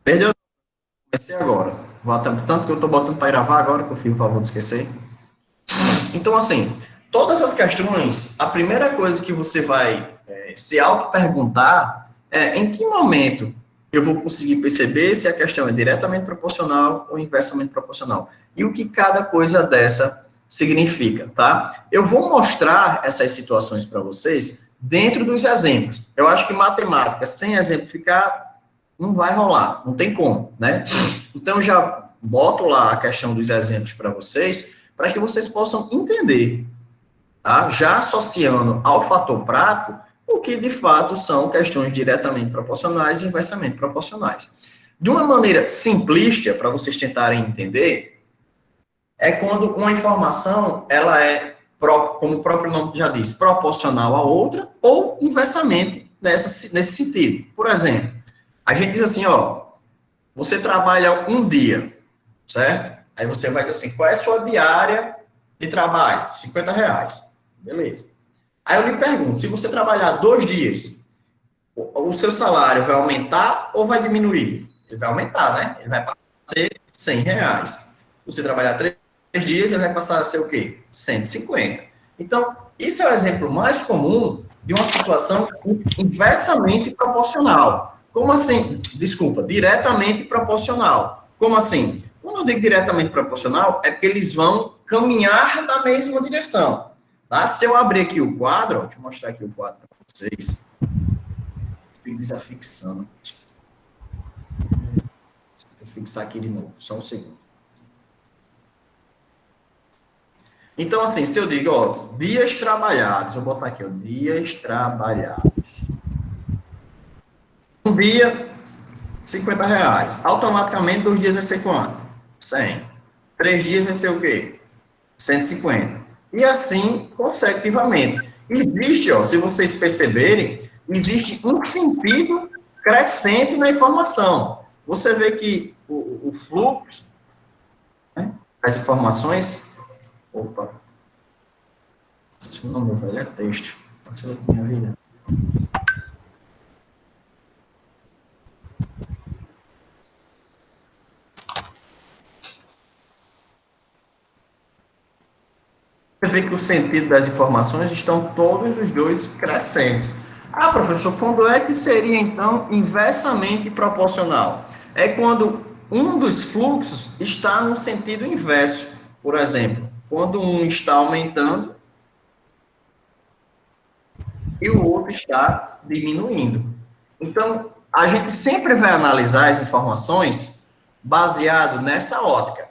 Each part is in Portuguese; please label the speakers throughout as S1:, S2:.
S1: Perdeu? Comecei agora. Tanto que eu estou botando para gravar agora, que eu fiz o favor de esquecer. Então, assim, todas as questões, a primeira coisa que você vai se auto-perguntar é em que momento eu vou conseguir perceber se a questão é diretamente proporcional ou inversamente proporcional. E o que cada coisa dessa significa, tá? Eu vou mostrar essas situações para vocês dentro dos exemplos. Eu acho que matemática, sem exemplificar, não vai rolar, não tem como, né? Então, eu já boto lá a questão dos exemplos para vocês, para que vocês possam entender, tá? Já associando ao fator prático, o que de fato são questões diretamente proporcionais e inversamente proporcionais. De uma maneira simplista, para vocês tentarem entender, é quando uma informação, ela é, como o próprio nome já diz, proporcional à outra, ou inversamente nesse sentido. Por exemplo, a gente diz assim, ó, você trabalha um dia, certo? Aí você vai dizer assim, qual é a sua diária de trabalho? R$ 50. Beleza. Aí eu lhe pergunto, se você trabalhar 2 dias, o seu salário vai aumentar ou vai diminuir? Ele vai aumentar, né? Ele vai passar a ser R$ 100. Se você trabalhar 3 dias, ele vai passar a ser o quê? 150. Então, isso é o exemplo mais comum de uma situação inversamente proporcional. Como assim? Desculpa, diretamente proporcional. Como assim? Quando eu digo diretamente proporcional, é porque eles vão caminhar na mesma direção. Tá? Se eu abrir aqui o quadro, ó, deixa eu mostrar aqui o quadro para vocês. Fico desafixando. Vou fixar aqui de novo, só um segundo. Então, assim, se eu digo, ó, dias trabalhados, vou botar aqui, ó, dias trabalhados. Um dia, R$ 50. Automaticamente, 2 dias vai ser quanto? 100. 3 dias vai ser o quê? 150. E assim, consecutivamente. Existe, ó, se vocês perceberem, existe um sentido crescente na informação. Você vê que o fluxo, né, das informações... Opa, esse nome, velho, é texto. Facilita minha vida. Você vê que o sentido das informações estão todos os dois crescentes. Ah, professor, quando é que seria, então, inversamente proporcional? É quando um dos fluxos está no sentido inverso. Por exemplo, quando um está aumentando e o outro está diminuindo. Então, a gente sempre vai analisar as informações baseado nessa ótica,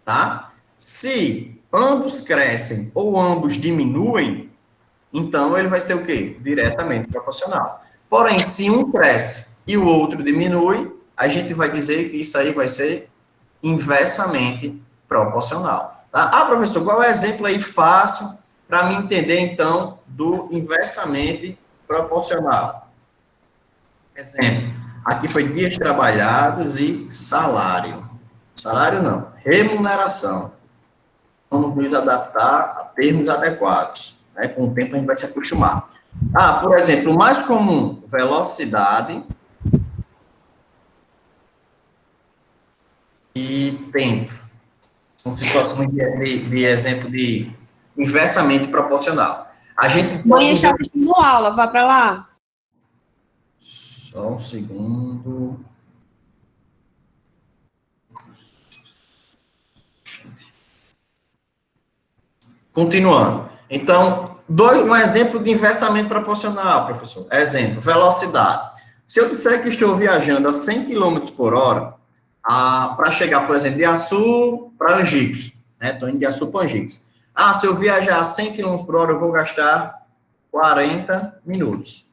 S1: tá? Se ambos crescem ou ambos diminuem, então ele vai ser o quê? Diretamente proporcional. Porém, se um cresce e o outro diminui, a gente vai dizer que isso aí vai ser inversamente proporcional. Tá? Ah, professor, qual é o exemplo aí fácil para me entender, então, do inversamente proporcional? Exemplo, aqui foi dias trabalhados e salário. Salário não, remuneração. Vamos nos adaptar a termos adequados. Né? Com o tempo a gente vai se acostumar. Ah, por exemplo, o mais comum, velocidade e tempo. São situações de exemplo de inversamente proporcional. A gente pode
S2: Mãe está assistindo aula, vá para lá.
S1: Só um segundo. Continuando. Então, um exemplo de inversamente proporcional, professor. Exemplo, velocidade. Se eu disser que estou viajando a 100 km por hora, para chegar, por exemplo, de Açu para Angicos, né? Estou indo de Açu para Angicos. Ah, se eu viajar a 100 km por hora, eu vou gastar 40 minutos.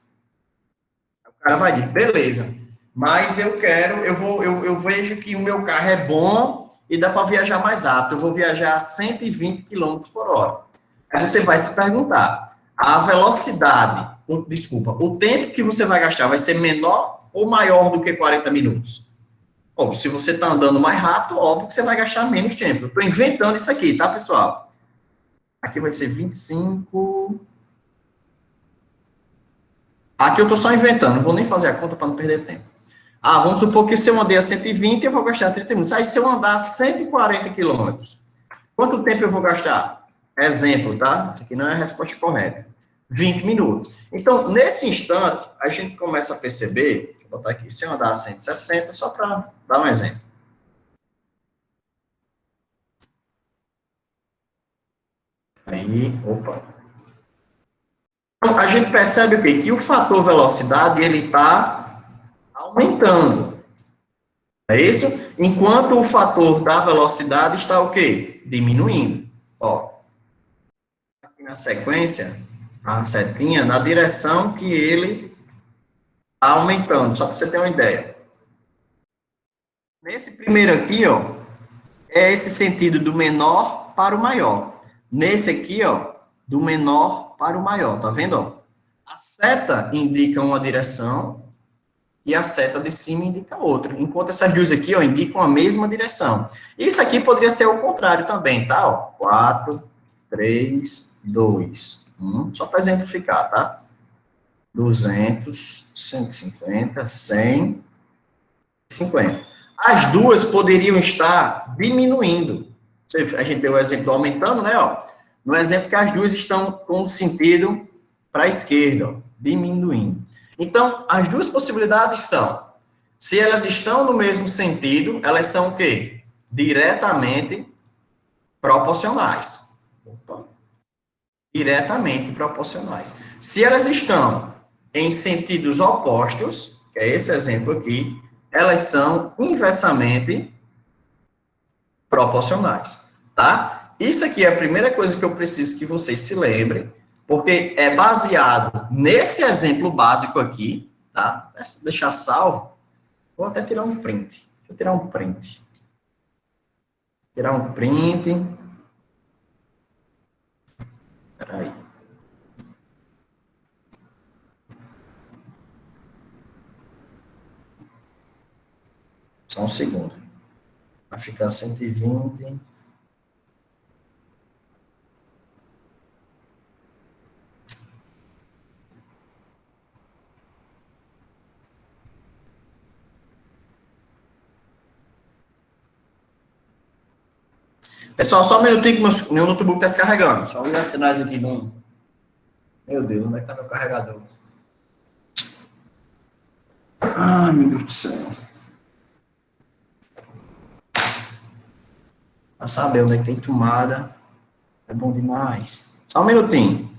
S1: O cara vai dizer, beleza, mas eu vejo que o meu carro é bom e dá para viajar mais rápido. Eu vou viajar a 120 km por hora. Aí você vai se perguntar, a velocidade, o tempo que você vai gastar vai ser menor ou maior do que 40 minutos? Óbvio, se você está andando mais rápido, óbvio que você vai gastar menos tempo. Eu estou inventando isso aqui, tá, pessoal? Aqui vai ser 25. Aqui eu estou só inventando, não vou nem fazer a conta para não perder tempo. Ah, vamos supor que se eu andei a 120, eu vou gastar 30 minutos. Aí, se eu andar 140 quilômetros, quanto tempo eu vou gastar? Exemplo, tá? Isso aqui não é a resposta correta. 20 minutos. Então, nesse instante, a gente começa a perceber, vou botar aqui, se eu andar a 160, só para dar um exemplo. Aí, opa. Então, a gente percebe o quê? Que o fator velocidade, ele está aumentando. É isso? Enquanto o fator da velocidade está o quê? Diminuindo. Ó, aqui na sequência, a setinha, na direção que ele está aumentando, só para você ter uma ideia. Nesse primeiro aqui, ó, é esse sentido do menor para o maior. Nesse aqui, ó, do menor para o maior, tá vendo, ó? A seta indica uma direção e a seta de cima indica outra. Enquanto essas duas aqui, ó, indicam a mesma direção. Isso aqui poderia ser o contrário também, tá? Ó, 4, 3, 2, 1. Só para exemplificar, tá? 200, 150, 100, 50. As duas poderiam estar diminuindo. A gente deu o exemplo do aumentando, né? Ó, no exemplo que as duas estão com o sentido para a esquerda, ó, diminuindo. Então, as duas possibilidades são, se elas estão no mesmo sentido, elas são o quê? Diretamente proporcionais. Opa. Diretamente proporcionais. Se elas estão em sentidos opostos, que é esse exemplo aqui, elas são inversamente proporcionais, tá? Isso aqui é a primeira coisa que eu preciso que vocês se lembrem, porque é baseado nesse exemplo básico aqui, tá? Deixar salvo. Vou até tirar um print. Deixa eu tirar um print. Tirar um print. Espera aí. Só um segundo. Vai ficar 120. Pessoal, só um minutinho que meu notebook está descarregando. Só olhar atrás aqui de um... Meu Deus, onde é que está meu carregador? Ai, meu Deus do céu. Para saber onde é que tem tomada, é bom demais. Só um minutinho.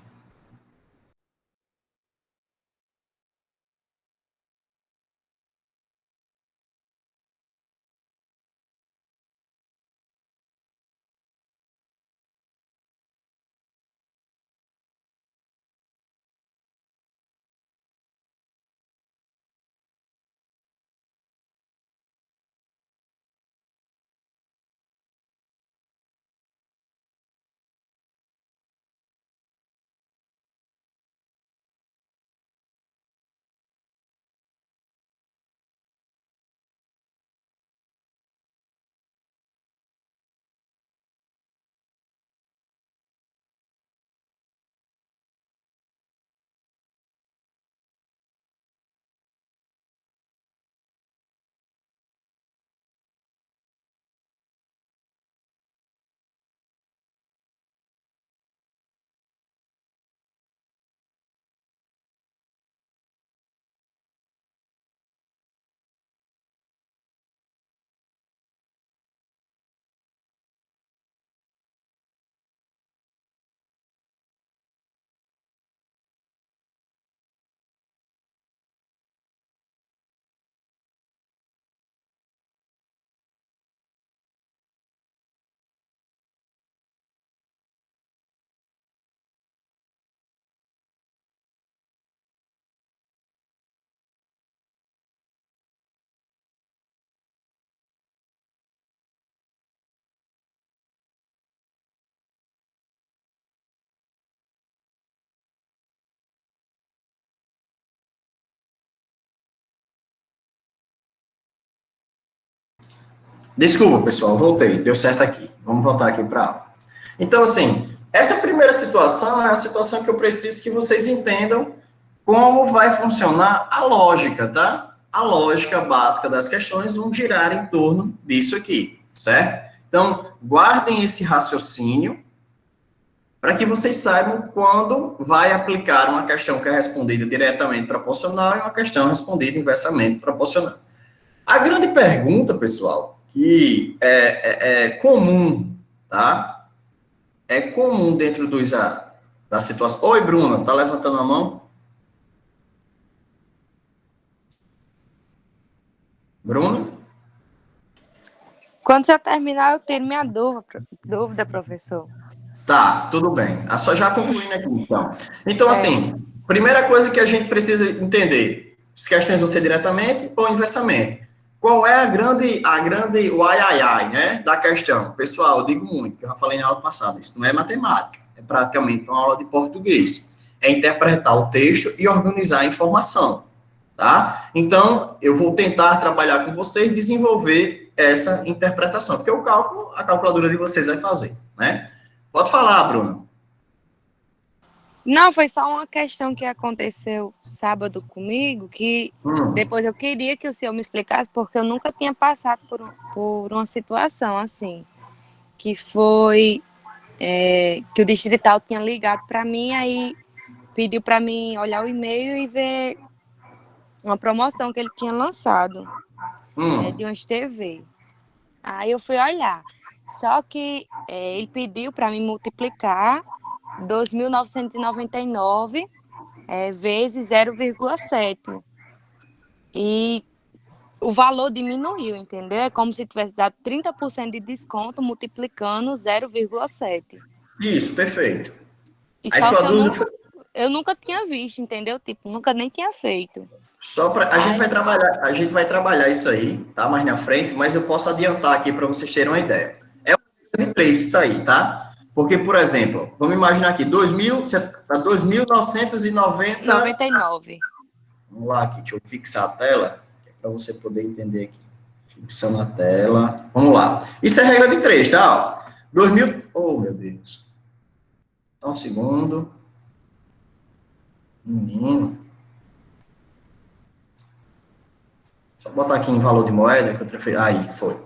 S1: Desculpa, pessoal, voltei, deu certo aqui. Vamos voltar aqui para a aula. Então, assim, essa primeira situação é a situação que eu preciso que vocês entendam como vai funcionar a lógica, tá? a lógica básica das questões vão girar em torno disso aqui, certo? Então, guardem esse raciocínio para que vocês saibam quando vai aplicar uma questão que é respondida diretamente proporcional e uma questão respondida inversamente proporcional. A grande pergunta, pessoal, que é comum, tá? É comum dentro da situação. Oi, Bruna, tá levantando a mão? Bruna?
S2: Quando você terminar, eu tenho minha dúvida, professor.
S1: Tá, tudo bem. Só já concluindo aqui, então. Então, assim, primeira coisa que a gente precisa entender, as questões vão ser diretamente ou inversamente. Qual é o ai, né, da questão? Pessoal, eu digo muito, que eu já falei na aula passada, isso não é matemática, é praticamente uma aula de português. É interpretar o texto e organizar a informação, tá? Então, eu vou tentar trabalhar com vocês e desenvolver essa interpretação, porque o cálculo, a calculadora de vocês vai fazer, né? Pode falar, Bruno.
S2: Não, foi só uma questão que aconteceu sábado comigo, que depois eu queria que o senhor me explicasse, porque eu nunca tinha passado por uma situação assim, que foi que o distrital tinha ligado para mim, aí pediu para mim olhar o e-mail e ver uma promoção que ele tinha lançado de umas TV. Aí eu fui olhar. Só que ele pediu para me multiplicar 2.999 vezes 0,7. E o valor diminuiu, entendeu? É como se tivesse dado 30% de desconto multiplicando 0,7.
S1: Isso, perfeito.
S2: E
S1: Aí
S2: só
S1: sua
S2: que
S1: dúvida
S2: eu nunca tinha visto, entendeu? Tipo, nunca nem tinha feito.
S1: só para a gente vai trabalhar isso aí, tá? Mais na frente, mas eu posso adiantar aqui para vocês terem uma ideia. É uma regra de 3 isso aí, tá? Porque, por exemplo, vamos imaginar aqui, 2.990...
S2: 99.
S1: Vamos lá aqui, deixa eu fixar a tela, para você poder entender aqui. Fixando a tela. Vamos lá. Isso é regra de 3, tá? 2.000... Oh, meu Deus. Só um segundo. Menino. Só botar aqui em valor de moeda, que eu prefiro... Aí, foi.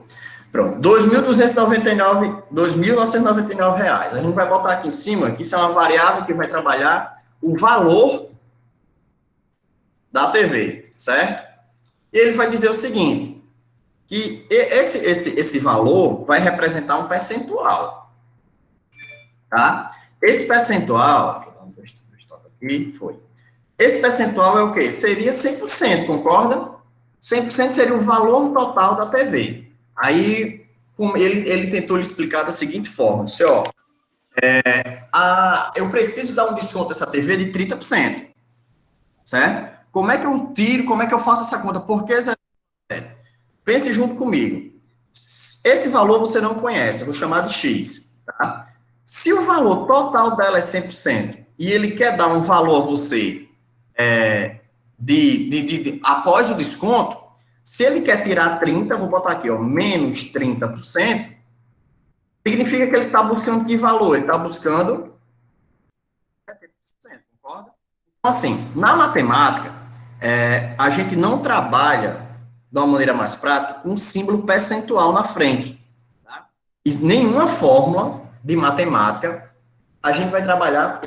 S1: Pronto. R$ 2.999 reais. A gente vai botar aqui em cima, que isso é uma variável que vai trabalhar o valor da TV, certo? E ele vai dizer o seguinte, que esse valor vai representar um percentual, tá? Esse percentual, deixa eu dar um toque aqui, foi. Esse percentual é o quê? Seria 100%, concorda? 100% seria o valor total da TV. Aí, ele tentou lhe explicar da seguinte forma, disse, ó, eu preciso dar um desconto dessa TV de 30%, certo? Como é que eu tiro, como é que eu faço essa conta? Por que 0,7? Pense junto comigo. Esse valor você não conhece, eu vou chamar de X, tá? Se o valor total dela é 100% e ele quer dar um valor a você após o desconto, se ele quer tirar 30%, vou botar aqui, ó, menos 30%, significa que ele está buscando que valor? Ele está buscando 70%, concorda? Então, assim, na matemática, a gente não trabalha de uma maneira mais prática com um símbolo percentual na frente. Tá? E nenhuma fórmula de matemática a gente vai trabalhar,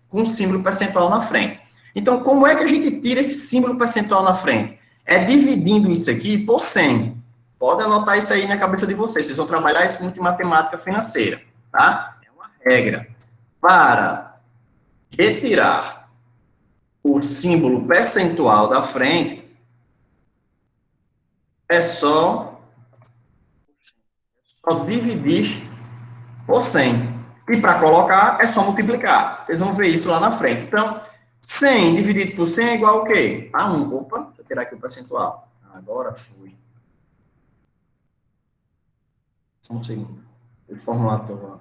S1: com um símbolo percentual na frente. Então, como é que a gente tira esse símbolo percentual na frente? É dividindo isso aqui por 100. Pode anotar isso aí na cabeça de vocês. Vocês vão trabalhar isso muito em matemática financeira, tá? É uma regra. Para retirar o símbolo percentual da frente, é só dividir por 100. E para colocar, é só multiplicar. Vocês vão ver isso lá na frente. Então, 100 dividido por 100 é igual ao quê? A 1. Opa, deixa eu tirar aqui o percentual. Agora fui. Só um segundo. O formulário estou lá.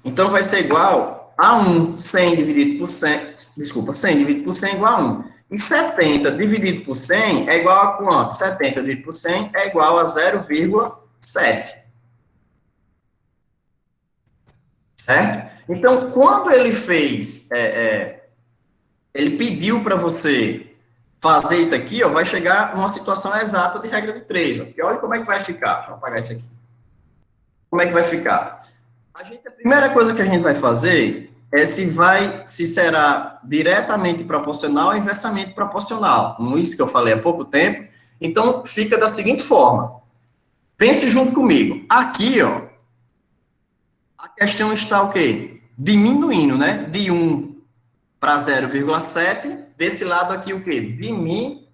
S1: Então, vai ser igual a 1. 100 dividido por 100... Desculpa, 100 dividido por 100 é igual a 1. E 70 dividido por 100 é igual a quanto? 70 dividido por 100 é igual a 0,7. Certo? Então, quando ele fez, ele pediu para você fazer isso aqui, ó, vai chegar uma situação exata de regra de 3. Ó, porque olha como é que vai ficar. Deixa eu apagar isso aqui. Como é que vai ficar? A primeira coisa que a gente vai fazer é se será diretamente proporcional ou inversamente proporcional. Isso que eu falei há pouco tempo. Então, fica da seguinte forma. Pense junto comigo. Aqui, ó, a questão está o quê? Diminuindo, né? De 1 para 0,7. Desse lado aqui, o quê? Diminuiu.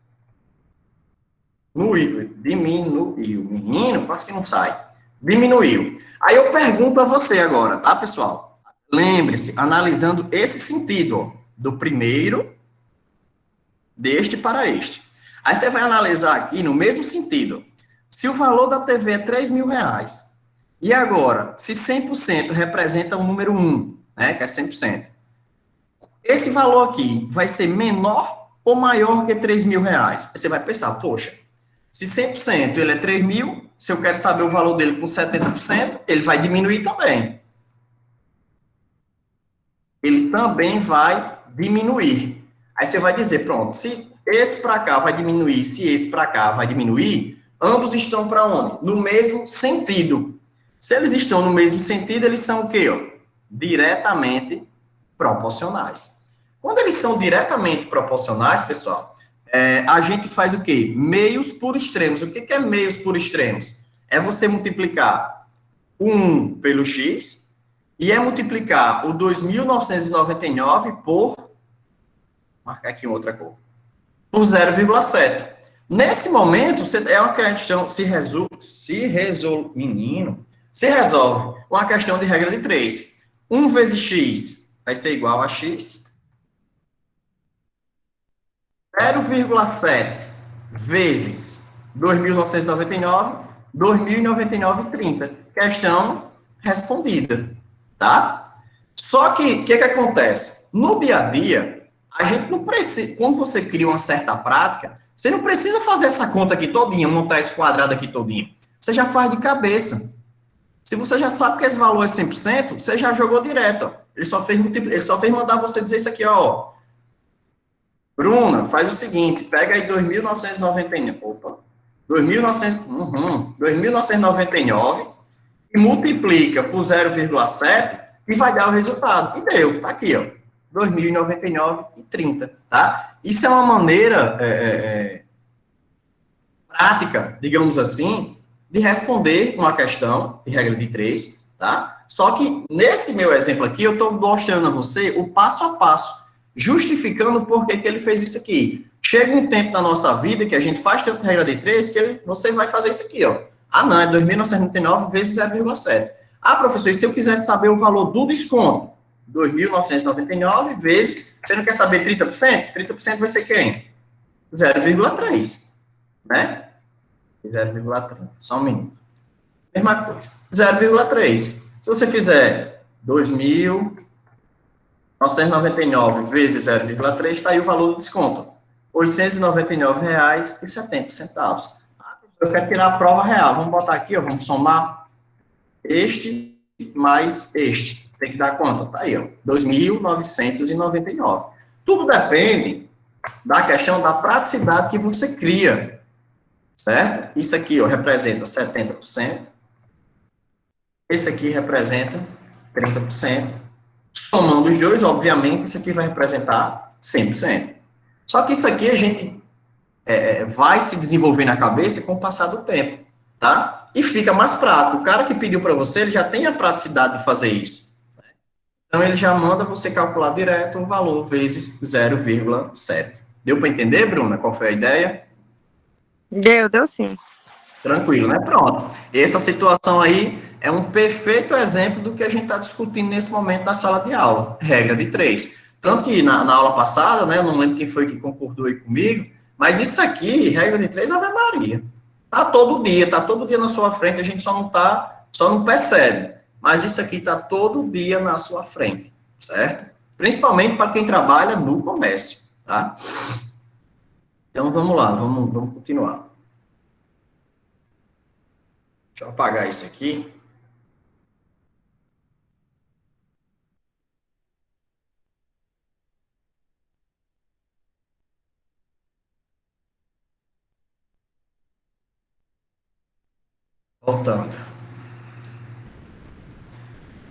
S1: Menino, quase que não sai. Diminuiu. Aí eu pergunto a você agora, tá, pessoal? Lembre-se, analisando esse sentido, ó, do primeiro, deste para este. Aí você vai analisar aqui no mesmo sentido. Se o valor da TV é R$3.000, e agora, se 100% representa o número 1, né, que é 100%, esse valor aqui vai ser menor ou maior que R$3.000? Você vai pensar, poxa, se 100% ele é 3.000, se eu quero saber o valor dele com 70%, ele vai diminuir também. Ele também vai diminuir. Aí você vai dizer, pronto, se esse para cá vai diminuir, se esse para cá vai diminuir, ambos estão para onde? No mesmo sentido. Se eles estão no mesmo sentido, eles são o quê? Ó? Diretamente proporcionais. Quando eles são diretamente proporcionais, pessoal, a gente faz o quê? Meios por extremos. O que é meios por extremos? É você multiplicar 1 pelo x e é multiplicar o 2.999 por, marcar aqui outra cor, por 0,7. Nesse momento, é uma questão, se resolve uma questão de regra de 3. 1 vezes x vai ser igual a x. 0,7 vezes 2.999, 2.099,30. Questão respondida, tá? Só que, o que acontece? No dia a dia, a gente não precisa, quando você cria uma certa prática, você não precisa fazer essa conta aqui todinha, montar esse quadrado aqui todinho. Você já faz de cabeça. Se você já sabe que esse valor é 100%, você já jogou direto. Ó. Ele só fez mandar você dizer isso aqui, ó. Bruna, faz o seguinte, pega aí 2.999, opa, 2.999 e multiplica por 0,7 e vai dar o resultado. E deu, tá aqui, ó, 2.099,30, tá? Isso é uma maneira prática, digamos assim, de responder uma questão de regra de 3, tá? Só que nesse meu exemplo aqui, eu estou mostrando a você o passo a passo, justificando por que ele fez isso aqui. Chega um tempo na nossa vida que a gente faz tanto regra de 3 que você vai fazer isso aqui, ó. Ah, não, é 2.999 vezes 0,7. Ah, professor, e se eu quisesse saber o valor do desconto? 2.999 vezes, você não quer saber 30%? 30% vai ser quem? 0,3, né? 0,30. Só um minuto. Mesma coisa. 0,3. Se você fizer 2.999 vezes 0,3, está aí o valor do desconto. R$ 899,70. Eu quero tirar a prova real. Vamos botar aqui, ó, vamos somar este mais este. Tem que dar quanto? Está aí, ó, 2.999. Tudo depende da questão da praticidade que você cria. Certo? Isso aqui, ó, representa 70%. Esse aqui representa 30%. Somando os dois, obviamente, isso aqui vai representar 100%. Só que isso aqui a gente vai se desenvolver na cabeça com o passar do tempo, tá? E fica mais prático. O cara que pediu para você, ele já tem a praticidade de fazer isso. Então, ele já manda você calcular direto o valor vezes 0,7. Deu para entender, Bruna, qual foi a ideia?
S2: Deu sim.
S1: Tranquilo, né? Pronto. Essa situação aí é um perfeito exemplo do que a gente está discutindo nesse momento na sala de aula. Regra de 3. Tanto que na aula passada, né, eu não lembro quem foi que concordou aí comigo, mas isso aqui, regra de 3, Ave Maria. Tá todo dia na sua frente, a gente só não percebe. Mas isso aqui tá todo dia na sua frente, certo? Principalmente para quem trabalha no comércio, tá? Então, vamos lá, vamos continuar. Deixa eu apagar isso aqui. Voltando.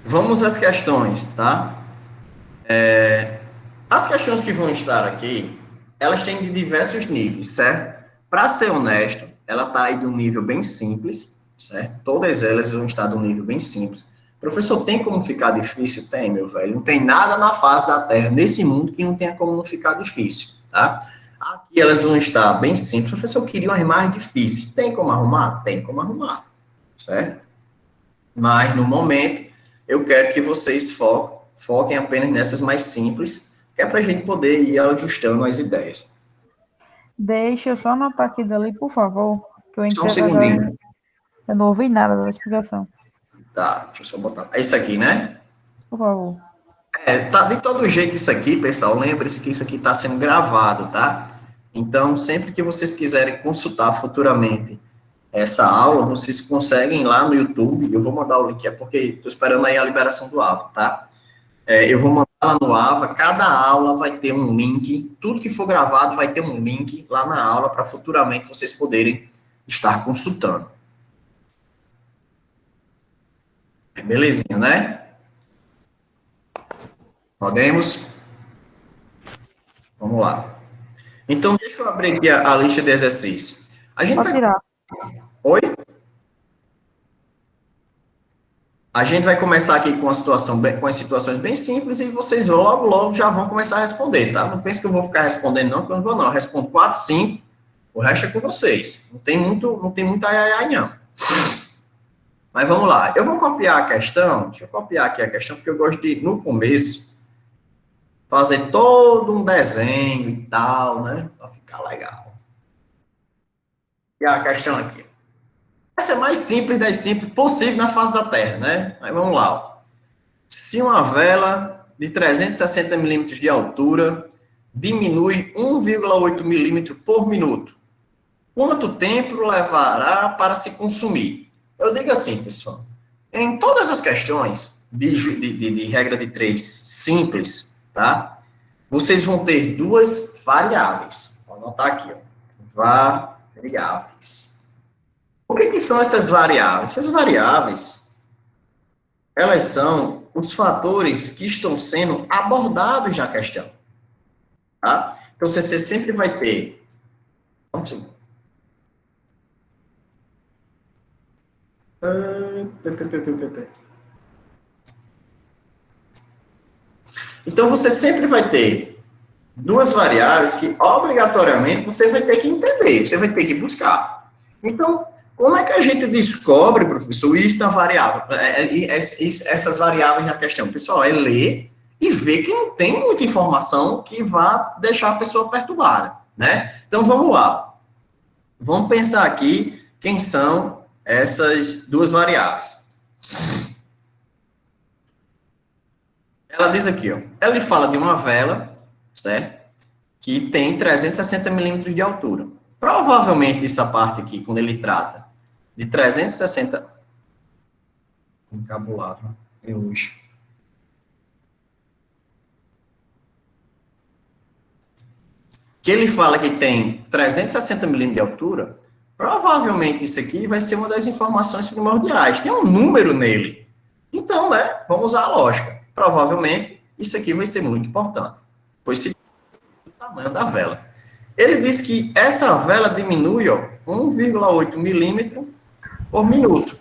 S1: Vamos às questões, tá? As questões que vão estar aqui, elas têm de diversos níveis, certo? Para ser honesto, ela está aí de um nível bem simples, certo? Todas elas vão estar de um nível bem simples. Professor, tem como ficar difícil? Tem, meu velho. Não tem nada na face da Terra, nesse mundo, que não tenha como não ficar difícil, tá? Aqui elas vão estar bem simples. Professor, eu queria umas mais difíceis. Tem como arrumar? Tem como arrumar, certo? Mas, no momento, eu quero que vocês foquem apenas nessas mais simples, que é para a gente poder ir ajustando as ideias.
S3: Deixa eu só anotar aqui dali, por favor, que eu
S1: Só um
S3: entrei
S1: segundinho.
S3: Eu não ouvi nada da explicação.
S1: Tá, deixa eu só botar. É isso aqui, né?
S3: Por favor.
S1: Tá de todo jeito isso aqui, pessoal. Lembre-se que isso aqui está sendo gravado, tá? Então, sempre que vocês quiserem consultar futuramente essa aula, vocês conseguem lá no YouTube. Eu vou mandar o link, é porque estou esperando aí a liberação do AVA, tá? Eu vou mandar lá no AVA. Cada aula vai ter um link. Tudo que for gravado vai ter um link lá na aula para futuramente vocês poderem estar consultando. Belezinha, né? Podemos? Vamos lá. Então, deixa eu abrir aqui a lista de exercícios. A gente
S3: Pode tirar.
S1: Oi? A gente vai começar aqui com as situações bem simples e vocês logo já vão começar a responder, tá? Não pense que eu vou ficar respondendo não, que eu não vou não. Eu respondo 4, 5, o resto é com vocês. Não tem muito ai, não. Mas vamos lá. Eu vou copiar a questão. Deixa eu copiar aqui a questão, porque eu gosto de, no começo, fazer todo um desenho e tal, né? Para ficar legal. E a questão aqui. Essa é mais simples das simples possível na face da Terra, né? Mas vamos lá. Ó. Se uma vela de 360 milímetros de altura diminui 1,8 milímetro por minuto, quanto tempo levará para se consumir? Eu digo assim, pessoal. Em todas as questões de regra de 3 simples, tá? Vocês vão ter duas variáveis. Vou anotar aqui, ó. Variáveis. O que são essas variáveis? Essas variáveis, elas são os fatores que estão sendo abordados na questão. Tá? Então, você sempre vai ter... Então, você sempre vai ter duas variáveis que, obrigatoriamente, você vai ter que entender, você vai ter que buscar. Então, como é que a gente descobre, professor, isso da variável, essas variáveis na questão? Pessoal, é ler e ver que não tem muita informação que vá deixar a pessoa perturbada, né? Então, vamos lá. Vamos pensar aqui quem são essas duas variáveis. Ela diz aqui, ó, ela fala de uma vela, certo? Que tem 360 milímetros de altura. Provavelmente, essa parte aqui, quando ele trata de 360... Encabulado, é hoje. Que ele fala que tem 360 milímetros de altura, provavelmente isso aqui vai ser uma das informações primordiais. Tem um número nele. Então, né, vamos usar a lógica. Provavelmente, isso aqui vai ser muito importante. Pois se o tamanho da vela. Ele diz que essa vela diminui 1,8 milímetro por minuto.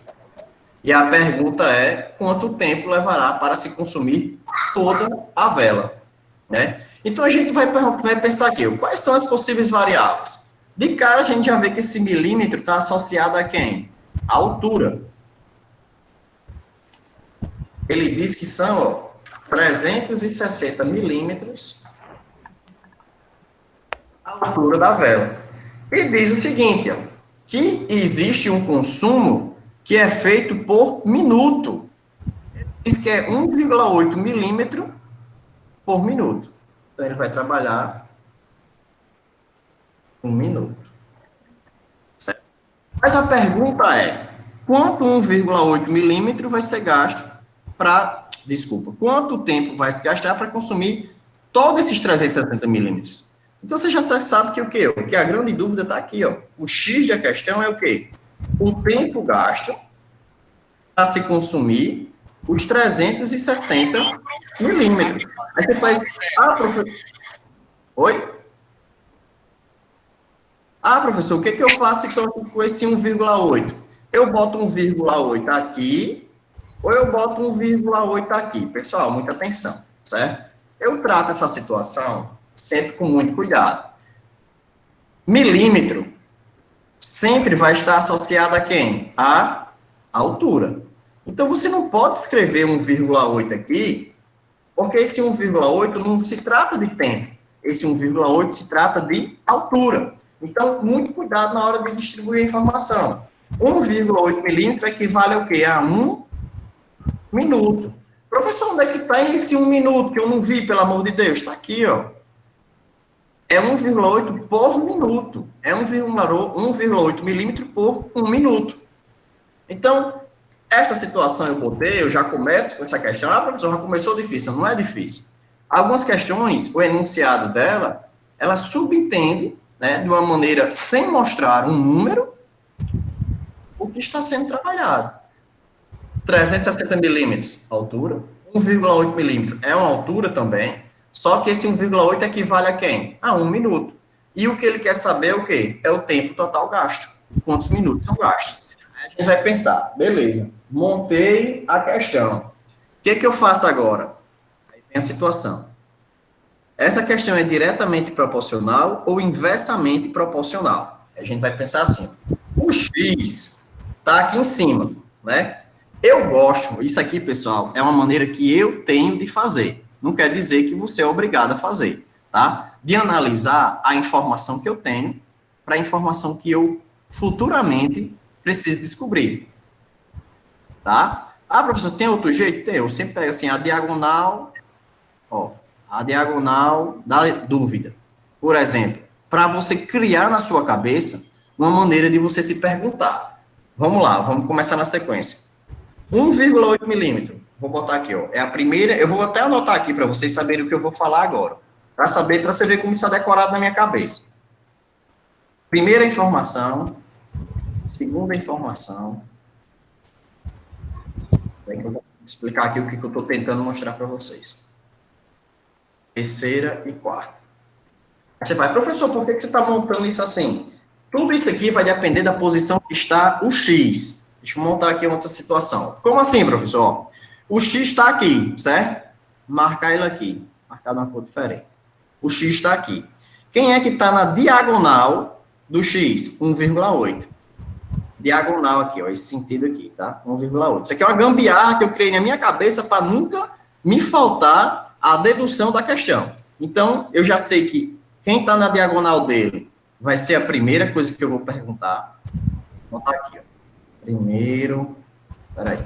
S1: E a pergunta é, quanto tempo levará para se consumir toda a vela? Né? Então, a gente vai pensar aqui, quais são as possíveis variáveis? De cara, a gente já vê que esse milímetro está associado a quem? A altura. Ele diz que são 360 milímetros a altura da vela. E diz o seguinte, ó, que existe um consumo que é feito por minuto. Ele diz que é 1,8 milímetro por minuto. Então, ele vai trabalhar 1 minuto. Certo? Mas a pergunta é, quanto 1,8 milímetro vai ser gasto para... Desculpa, quanto tempo vai se gastar para consumir todos esses 360 milímetros? Então, você já sabe que o quê? O que a grande dúvida está aqui, ó. O X da questão é o quê? O tempo gasto para se consumir os 360 milímetros. Aí você faz... Oi? Professor, o que eu faço então com esse 1,8? Eu boto 1,8 aqui, ou eu boto 1,8 aqui? Pessoal, muita atenção, certo? Eu trato essa situação sempre com muito cuidado. Milímetro sempre vai estar associado a quem? A altura. Então, você não pode escrever 1,8 aqui, porque esse 1,8 não se trata de tempo. Esse 1,8 se trata de altura. Então, muito cuidado na hora de distribuir a informação. 1,8 milímetro equivale ao quê? A 1 minuto. Professor, onde é que está esse 1 minuto que eu não vi, pelo amor de Deus? Está aqui, ó. É 1,8 por minuto. É 1,8 milímetro por 1 minuto. Então, essa situação eu botei, eu já começo com essa questão. Professor, já começou difícil. Não é difícil. Algumas questões, o enunciado dela, ela subentende, né, de uma maneira sem mostrar um número, o que está sendo trabalhado. 360 milímetros, altura. 1,8 milímetro é uma altura também, só que esse 1,8 equivale a quem? A 1 minuto. E o que ele quer saber é o quê? É o tempo total gasto. Quantos minutos são gastos? Aí a gente vai pensar, beleza, montei a questão. O que eu faço agora? Aí vem a situação. Essa questão é diretamente proporcional ou inversamente proporcional? A gente vai pensar assim, o X está aqui em cima, né? Eu gosto, isso aqui, pessoal, é uma maneira que eu tenho de fazer. Não quer dizer que você é obrigado a fazer, tá? De analisar a informação que eu tenho para a informação que eu futuramente preciso descobrir, tá? Professor, tem outro jeito? Tem. Eu sempre pego assim, a diagonal da dúvida. Por exemplo, para você criar na sua cabeça uma maneira de você se perguntar. Vamos lá, vamos começar na sequência. 1,8 milímetro. Vou botar aqui, ó. É a primeira. Eu vou até anotar aqui para vocês saberem o que eu vou falar agora. Para você ver como isso está decorado na minha cabeça. Primeira informação. Segunda informação. Eu vou explicar aqui o que eu estou tentando mostrar para vocês. Terceira e quarta. Aí você vai, professor, por que você está montando isso assim? Tudo isso aqui vai depender da posição que está o X. Deixa eu montar aqui outra situação. Como assim, professor? O X está aqui, certo? Marcar ele aqui. Marcar de uma cor diferente. O X está aqui. Quem é que está na diagonal do X? 1,8. Diagonal aqui, ó. Esse sentido aqui, tá? 1,8. Isso aqui é uma gambiarra que eu criei na minha cabeça para nunca me faltar a dedução da questão. Então, eu já sei que quem está na diagonal dele vai ser a primeira coisa que eu vou perguntar. Vou botar aqui, ó. Primeiro, peraí.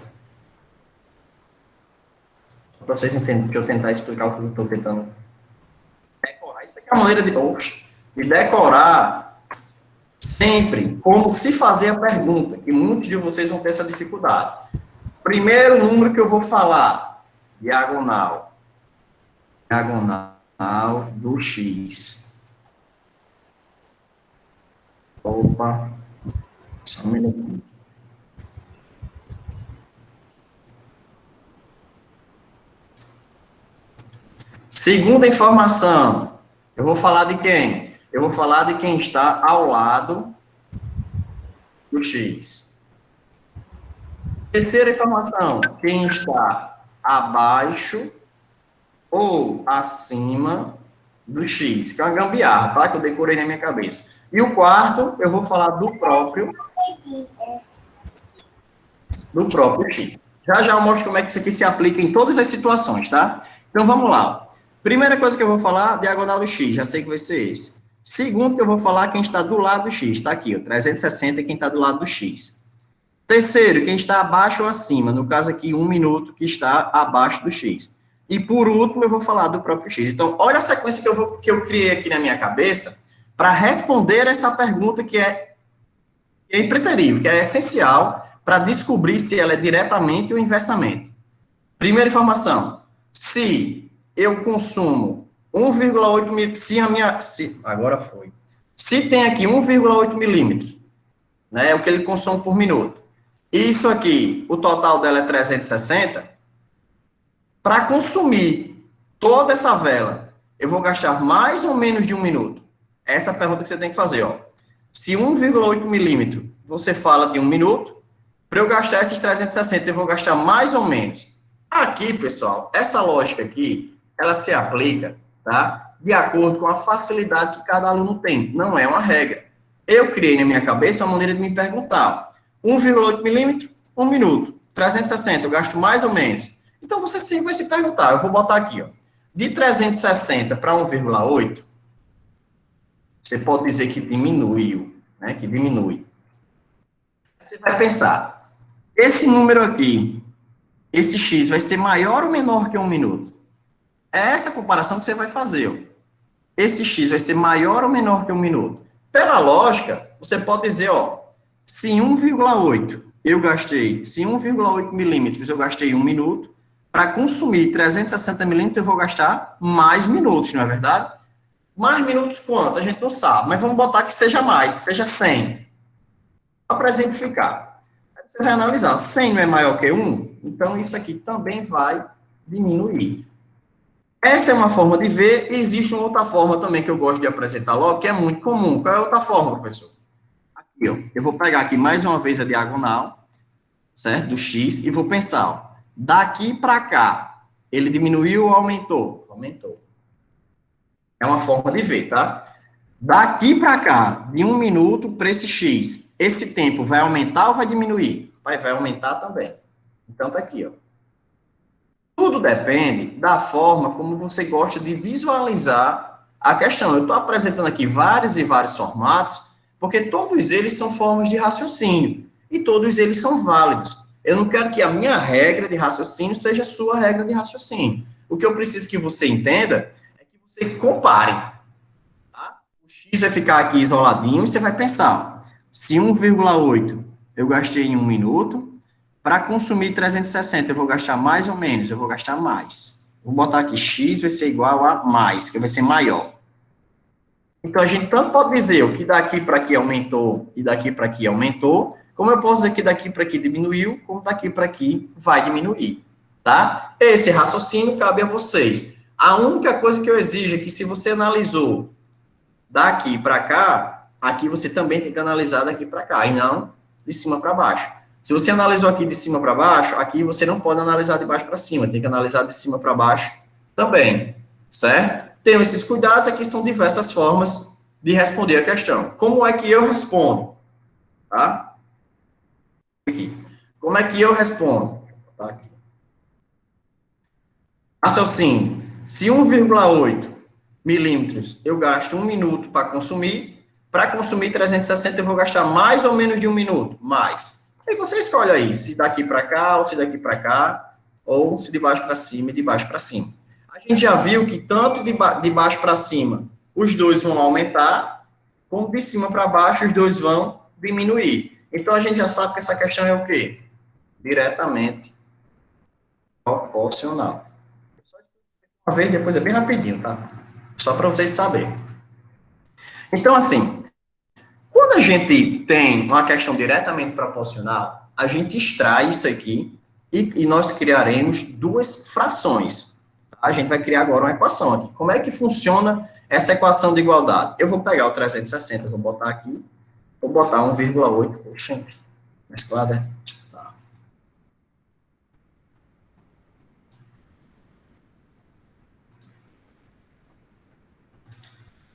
S1: Só para vocês entenderem, que eu tentar explicar o que eu estou tentando decorar. Isso aqui é a maneira de decorar sempre como se fazer a pergunta, que muitos de vocês vão ter essa dificuldade. Primeiro número que eu vou falar, diagonal do X. Opa, só um minutinho. Segunda informação, eu vou falar de quem? Eu vou falar de quem está ao lado do X. Terceira informação, quem está abaixo ou acima do X, que é uma gambiarra, tá? Que eu decorei na minha cabeça. E o quarto, eu vou falar do próprio X. Já eu mostro como é que isso aqui se aplica em todas as situações, tá? Então, vamos lá. Primeira coisa que eu vou falar, diagonal do X, já sei que vai ser esse. Segundo que eu vou falar, quem está do lado do X, tá aqui, ó, 360 é quem está do lado do X. Terceiro, quem está abaixo ou acima, no caso aqui, 1 minuto que está abaixo do X. E por último, eu vou falar do próprio X. Então, olha a sequência que eu criei aqui na minha cabeça para responder essa pergunta que é impreterível, que é essencial para descobrir se ela é diretamente ou inversamente. Primeira informação, se eu consumo 1,8 milímetros, agora foi. Se tem aqui 1,8 milímetros, né, é o que ele consome por minuto. Isso aqui, o total dela é 360. Para consumir toda essa vela, eu vou gastar mais ou menos de 1 minuto? Essa é a pergunta que você tem que fazer, ó. Se 1,8 milímetro você fala de 1 minuto, para eu gastar esses 360, eu vou gastar mais ou menos. Aqui, pessoal, essa lógica aqui, ela se aplica, tá? De acordo com a facilidade que cada aluno tem. Não é uma regra. Eu criei na minha cabeça uma maneira de me perguntar. 1,8 milímetro, 1 minuto. 360, eu gasto mais ou menos. Então, você sempre vai se perguntar. Eu vou botar aqui, ó. De 360 para 1,8, você pode dizer que diminuiu, né? Que diminui. Você vai pensar, esse número aqui, esse x vai ser maior ou menor que 1 minuto? É essa comparação que você vai fazer, ó. Esse x vai ser maior ou menor que 1 minuto? Pela lógica, você pode dizer, ó, se 1,8 milímetros eu gastei 1 minuto, para consumir 360 milímetros eu vou gastar mais minutos, não é verdade? Mais minutos quanto? A gente não sabe, mas vamos botar que seja mais, seja 100. Para exemplificar. Aí você vai analisar, 100 não é maior que 1? Então isso aqui também vai diminuir. Essa é uma forma de ver, e existe uma outra forma também que eu gosto de apresentar logo, que é muito comum. Qual é a outra forma, professor? Aqui, ó, eu vou pegar aqui mais uma vez a diagonal, certo? Do x, e vou pensar, ó, daqui para cá, ele diminuiu ou aumentou? Aumentou. É uma forma de ver, tá? Daqui para cá, de 1 minuto para esse x, esse tempo vai aumentar ou vai diminuir? Vai aumentar também. Então, tá aqui, ó. Tudo depende da forma como você gosta de visualizar a questão. Eu estou apresentando aqui vários e vários formatos, porque todos eles são formas de raciocínio, e todos eles são válidos. Eu não quero que a minha regra de raciocínio seja a sua regra de raciocínio. O que eu preciso que você entenda é que você compare. Tá? O x vai ficar aqui isoladinho, e você vai pensar, se 1,8 eu gastei em 1 minuto, para consumir 360, eu vou gastar mais ou menos? Eu vou gastar mais. Vou botar aqui, x vai ser igual a mais, que vai ser maior. Então, a gente tanto pode dizer o que daqui para aqui aumentou e daqui para aqui aumentou, como eu posso dizer que daqui para aqui diminuiu, como daqui para aqui vai diminuir, tá? Esse raciocínio cabe a vocês. A única coisa que eu exijo é que se você analisou daqui para cá, aqui você também tem que analisar daqui para cá, e não de cima para baixo. Se você analisou aqui de cima para baixo, aqui você não pode analisar de baixo para cima, tem que analisar de cima para baixo também, certo? Tenham esses cuidados, aqui são diversas formas de responder a questão. Como é que eu respondo? Tá? Aqui. Como é que eu respondo? Tá aqui. Raciocínio. Se 1,8 milímetros eu gasto 1 minuto para consumir 360 eu vou gastar mais ou menos de 1 minuto? Mais. Aí você escolhe aí, se daqui para cá, ou se daqui para cá, ou se de baixo para cima e de baixo para cima. A gente já viu que tanto de baixo para cima, os dois vão aumentar, como de cima para baixo, os dois vão diminuir. Então, a gente já sabe que essa questão é o quê? Diretamente proporcional. Uma vez, depois é bem rapidinho, tá? Só para vocês saberem. Então, assim, quando a gente tem uma questão diretamente proporcional, a gente extrai isso aqui e nós criaremos duas frações. A gente vai criar agora uma equação aqui. Como é que funciona essa equação de igualdade? Eu vou pegar o 360, vou botar aqui, vou botar 1,8, poxa, mesclada. Tá.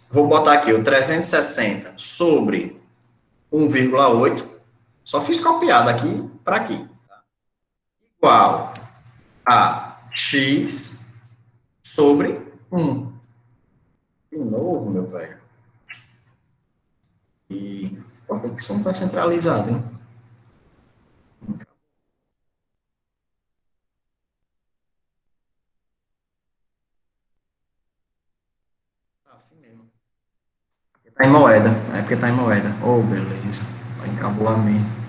S1: Vou botar aqui o 360 sobre 1,8, só fiz copiar daqui para aqui. Tá? Igual a x sobre 1. De novo, meu velho. E por que isso não está centralizado, hein? Tá em moeda. É porque tá em moeda. Oh, beleza. Vai encabular mesmo.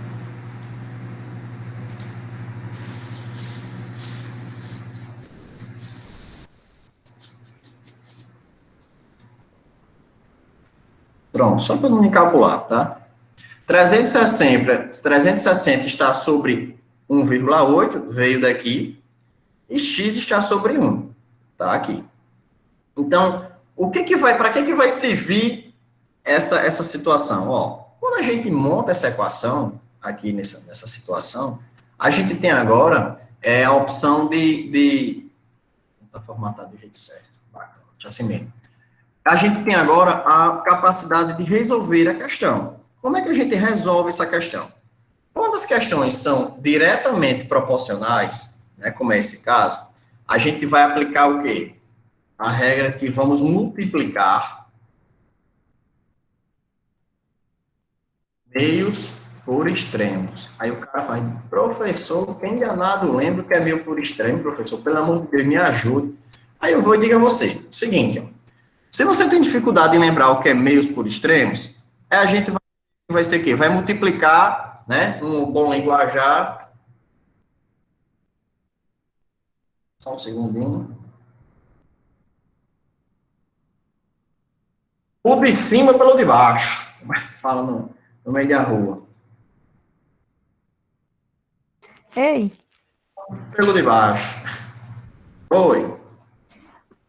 S1: Pronto, só para não encabular, tá? 360 está sobre 1,8, veio daqui, e x está sobre 1, tá aqui. Então, para que vai servir essa situação? Ó, quando a gente monta essa equação, aqui nessa situação, a gente tem agora a opção de está formatado do jeito certo, bacana, assim mesmo. A gente tem agora a capacidade de resolver a questão. Como é que a gente resolve essa questão? Quando as questões são diretamente proporcionais, né, como é esse caso, a gente vai aplicar o quê? A regra que vamos multiplicar meios por extremos. Aí o cara fala, professor, quem enganado lembra que é meio por extremo, professor, pelo amor de Deus, me ajude. Aí eu vou e digo a você, o seguinte, ó, se você tem dificuldade em lembrar o que é meios por extremos, a gente vai ser o quê? Vai multiplicar, né, um bom linguajar. Só um segundinho. O de cima pelo de baixo. Fala no meio da rua.
S3: Ei.
S1: Pelo de baixo. Oi.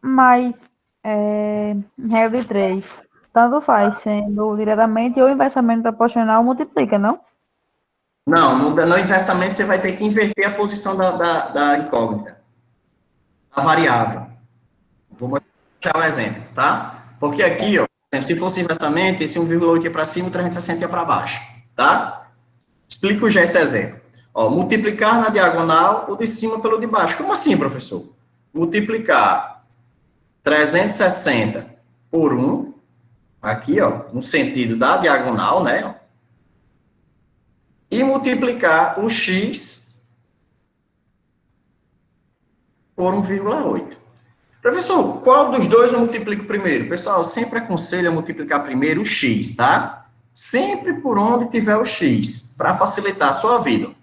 S3: Mas, regra de 3, tanto faz, sendo diretamente ou inversamente proporcional, multiplica, não?
S1: Não, no inversamente você vai ter que inverter a posição da incógnita. A variável. Vou mostrar o exemplo, tá? Porque aqui, ó, se fosse inversamente, esse 1,8 ia para cima, o 360 ia para baixo, tá? Explico já esse exemplo. Ó, multiplicar na diagonal o de cima pelo de baixo. Como assim, professor? Multiplicar 360 por 1, aqui, ó, no sentido da diagonal, né? E multiplicar o x por 1,8. Professor, qual dos dois eu multiplico primeiro? Pessoal, eu sempre aconselho a multiplicar primeiro o x, tá? Sempre por onde tiver o x, para facilitar a sua vida.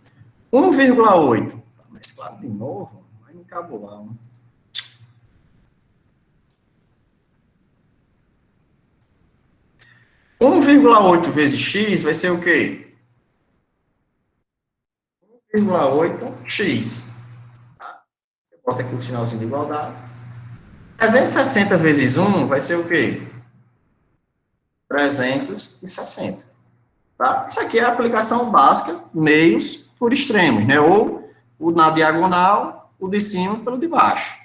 S1: 1,8. Mas claro, de novo, vai me encabular. 1,8 vezes x vai ser o quê? 1,8x. Tá? Você bota aqui o sinalzinho de igualdade. 360 vezes 1 vai ser o quê? 360. Tá? Isso aqui é a aplicação básica, meios por extremos, né? Ou o na diagonal, o de cima pelo de baixo.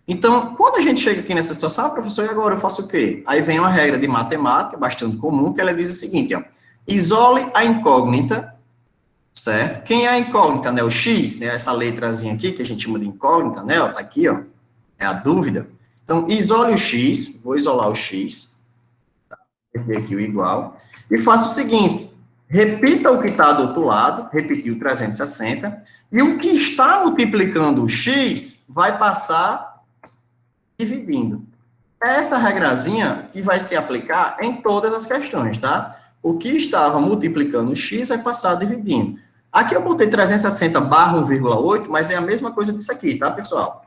S1: Então, quando a gente chega aqui nessa situação, professor, e agora eu faço o quê? Aí vem uma regra de matemática, bastante comum, que ela diz o seguinte, ó, isole a incógnita, certo? Quem é a incógnita, né? O x, né? Essa letrazinha aqui, que a gente chama de incógnita, né? Ó, tá aqui, ó, é a dúvida. Então, isole o x, vou isolar o x, tá? Vou ter aqui o igual, e faço o seguinte, repita o que está do outro lado, repetiu 360, e o que está multiplicando o x vai passar dividindo. É essa regrazinha que vai se aplicar em todas as questões, tá? O que estava multiplicando o x vai passar dividindo. Aqui eu botei 360 barra 1,8, mas é a mesma coisa disso aqui, tá, pessoal?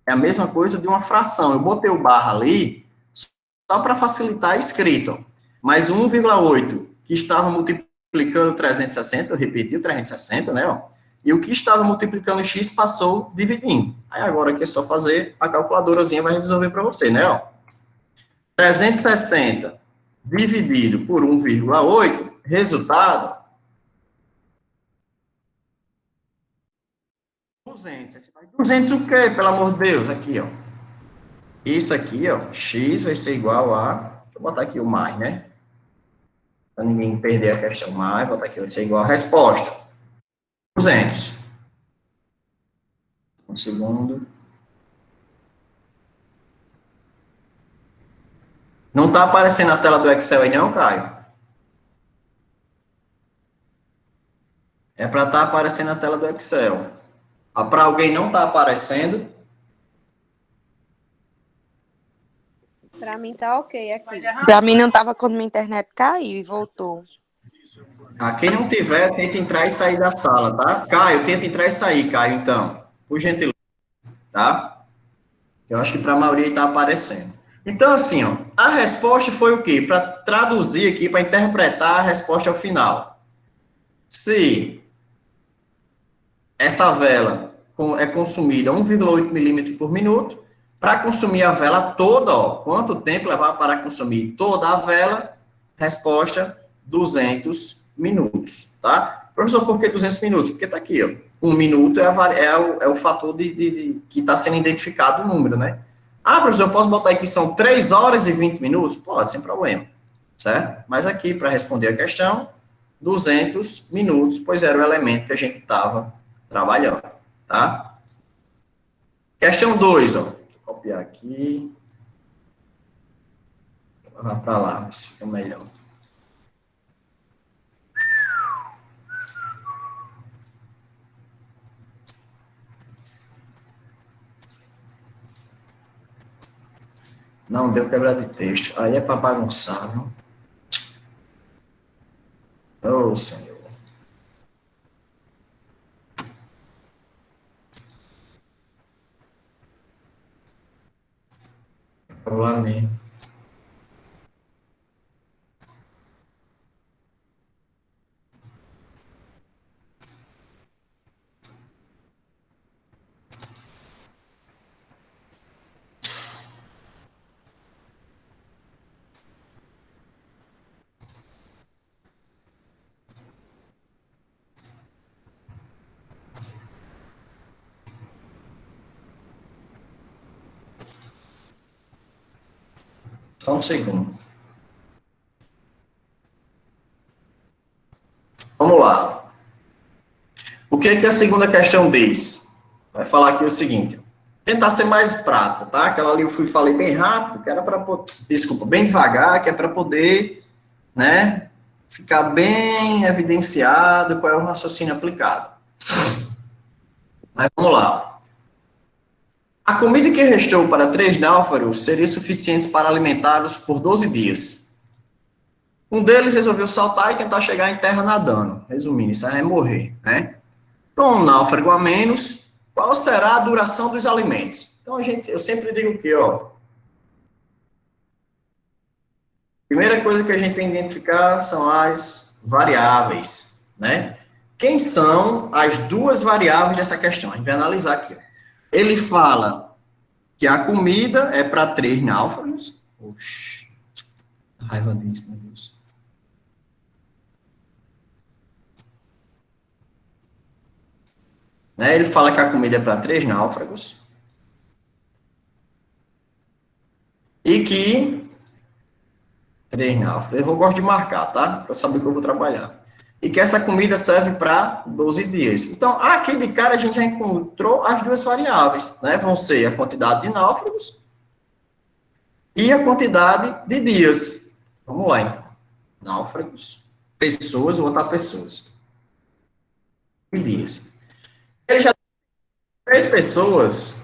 S1: É a mesma coisa de uma fração. Eu botei o barra ali só para facilitar a escrita. Mas 1,8 que estava multiplicando 360, eu repeti o 360, né, ó? E o que estava multiplicando x passou dividindo. Aí agora aqui é só fazer, a calculadorazinha vai resolver para você, né, ó? 360 dividido por 1,8, resultado 200. 200 o quê, pelo amor de Deus? Aqui, ó. Isso aqui, ó, x vai ser igual a... Deixa eu botar aqui o mais, né? Para ninguém perder a questão. Mais, botar aqui, vai ser igual a resposta. 200. Um segundo. Não está aparecendo na tela do Excel aí não, Caio? É para estar aparecendo na tela do Excel. Para alguém não está aparecendo?
S2: Para mim tá ok aqui. Para mim não estava quando minha internet caiu e voltou.
S1: Quem não tiver, tenta entrar e sair da sala, tá? Caio, tenta entrar e sair, Caio, então. Por gentileza, tá? Eu acho que para a maioria está aparecendo. Então, assim, ó, a resposta foi o quê? Para traduzir aqui, para interpretar a resposta ao final. Se essa vela é consumida 1,8 milímetros por minuto, para consumir a vela toda, ó, quanto tempo levar para consumir toda a vela? Resposta, 200 minutos, tá? Professor, por que 200 minutos? Porque tá aqui, ó. 1 minuto é o fator que está sendo identificado o número, né? Ah, professor, eu posso botar aqui que são 3 horas e 20 minutos? Pode, sem problema, certo? Mas aqui, para responder a questão, 200 minutos, pois era o elemento que a gente estava trabalhando, tá? Questão 2, ó. Vou copiar aqui. Vou levar para lá, ver se fica melhor. Não deu quebra de texto. Aí é para bagunçar, viu? Ô, Senhor. Vou lá mesmo. Só um segundo. Vamos lá. O que é que a segunda questão diz? Vai falar aqui o seguinte. Tentar ser mais prático, tá? Aquela ali eu falei bem rápido, que era para... Desculpa, bem devagar, que é para poder, né, ficar bem evidenciado qual é o raciocínio aplicado. Mas vamos lá. A comida que restou para 3 náufragos seria suficiente para alimentá-los por 12 dias. Um deles resolveu saltar e tentar chegar em terra nadando. Resumindo, isso aí é morrer, né? Com um náufrago a menos, qual será a duração dos alimentos? Então, eu sempre digo o quê, ó? Primeira coisa que a gente tem que identificar são as variáveis, né? Quem são as duas variáveis dessa questão? A gente vai analisar aqui. Ele fala que a comida é para 3 náufragos. Oxi, raiva disso, meu Deus. Né? Ele fala que a comida é para 3 náufragos. E que 3 náufragos. Eu gosto de marcar, tá? Para saber que eu vou trabalhar. E que essa comida serve para 12 dias. Então, aqui de cara a gente já encontrou as duas variáveis, né? Vão ser a quantidade de náufragos e a quantidade de dias. Vamos lá, então. Náufragos, pessoas, vou botar pessoas. E dias. Ele já tem 3 pessoas.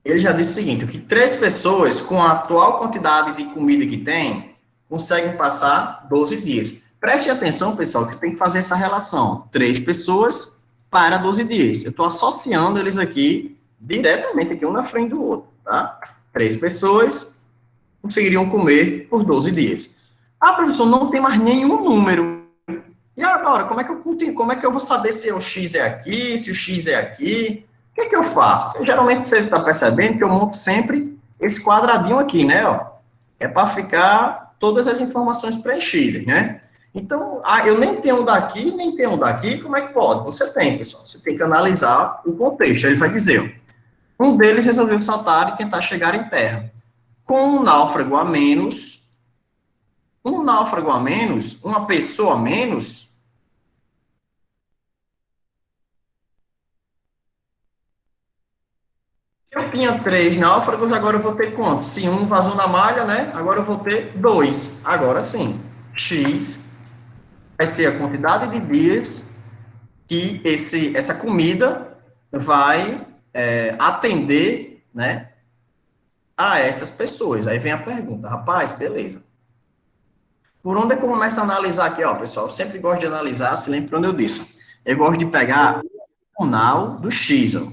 S1: Ele já disse o seguinte, que 3 pessoas, com a atual quantidade de comida que tem, conseguem passar 12 dias. Preste atenção, pessoal, que tem que fazer essa relação. 3 pessoas para 12 dias. Eu estou associando eles aqui, diretamente, aqui um na frente do outro, tá? 3 pessoas conseguiriam comer por 12 dias. Ah, professor, não tem mais nenhum número. E agora, como é que eu vou saber se o X é aqui, se o X é aqui? O que eu faço? Geralmente, você está percebendo que eu monto sempre esse quadradinho aqui, né? Ó. É para ficar todas as informações preenchidas, né? Então, eu nem tenho um daqui, nem tenho um daqui, como é que pode? Você tem, pessoal. Você tem que analisar o contexto. Ele vai dizer, um deles resolveu saltar e tentar chegar em terra. Com um náufrago a menos, uma pessoa a menos, se eu tinha 3 náufragos, agora eu vou ter quantos? Se um vazou na malha, né? Agora eu vou ter 2. Agora sim, X vai ser a quantidade de dias que essa comida vai atender, né, a essas pessoas. Aí vem a pergunta, rapaz, beleza. Por onde é que eu começo a analisar aqui, ó, pessoal? Eu sempre gosto de analisar, se lembra onde eu disse. Eu gosto de pegar o diagonal do X, ó.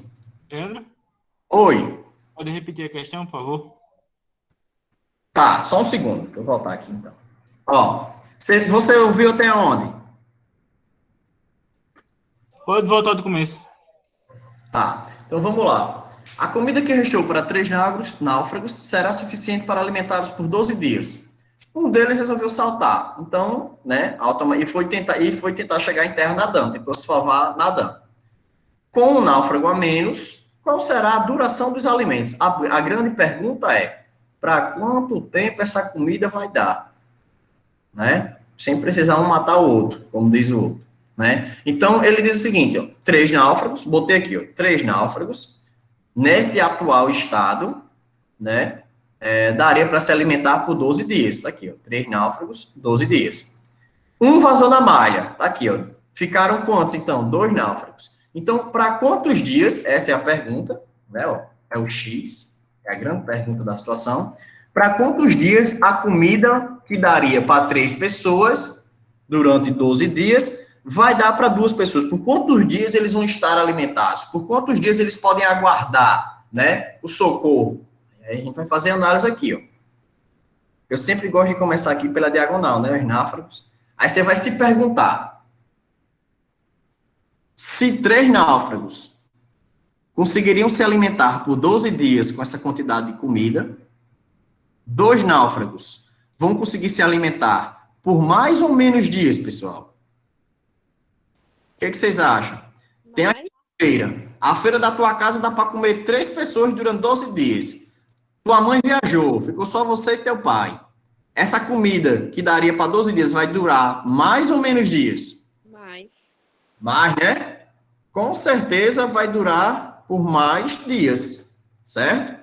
S1: Oi.
S4: Pode repetir a questão, por favor?
S1: Tá, só um segundo. Deixa eu voltar aqui, então. Ó, você ouviu até onde?
S4: Pode voltar do começo.
S1: Tá, então vamos lá. A comida que restou para 3 náufragos será suficiente para alimentá-los por 12 dias. Um deles resolveu saltar, então, né, e foi tentar chegar em terra nadando, tentou se salvar nadando. Com um náufrago a menos, qual será a duração dos alimentos? A grande pergunta é, para quanto tempo essa comida vai dar? Né? Sem precisar um matar o outro, como diz o outro. Né? Então, ele diz o seguinte, ó, 3 náufragos, botei aqui, ó, 3 náufragos, nesse atual estado, né, daria para se alimentar por 12 dias, tá aqui, ó, 3 náufragos, 12 dias. Um vazou na malha, tá aqui, ó, ficaram quantos, então? 2 náufragos. Então, para quantos dias, essa é a pergunta, né, ó, é o X, é a grande pergunta da situação, para quantos dias a comida que daria para 3 pessoas, durante 12 dias, vai dar para 2 pessoas. Por quantos dias eles vão estar alimentados? Por quantos dias eles podem aguardar, né, o socorro? Aí a gente vai fazer análise aqui, ó. Eu sempre gosto de começar aqui pela diagonal, né, os náufragos. Aí você vai se perguntar, se 3 náufragos conseguiriam se alimentar por 12 dias com essa quantidade de comida, 2 náufragos vão conseguir se alimentar por mais ou menos dias, pessoal? O que vocês acham? Tem a feira. A feira da tua casa dá para comer 3 pessoas durante 12 dias. Tua mãe viajou, ficou só você e teu pai. Essa comida que daria para 12 dias vai durar mais ou menos dias? Mais, né? Com certeza vai durar por mais dias, certo?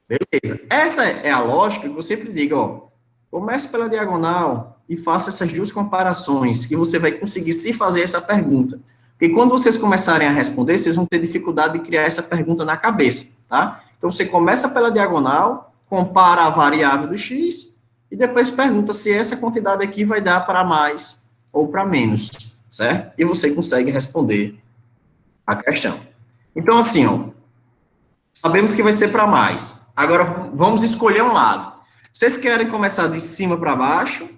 S1: Beleza. Essa é a lógica que eu sempre digo, ó. Comece pela diagonal e faça essas 2 comparações, que você vai conseguir se fazer essa pergunta. Porque quando vocês começarem a responder, vocês vão ter dificuldade de criar essa pergunta na cabeça, tá? Então, você começa pela diagonal, compara a variável do x, e depois pergunta se essa quantidade aqui vai dar para mais ou para menos, certo? E você consegue responder a questão. Então, assim, ó, sabemos que vai ser para mais. Agora, vamos escolher um lado. Vocês querem começar de cima para baixo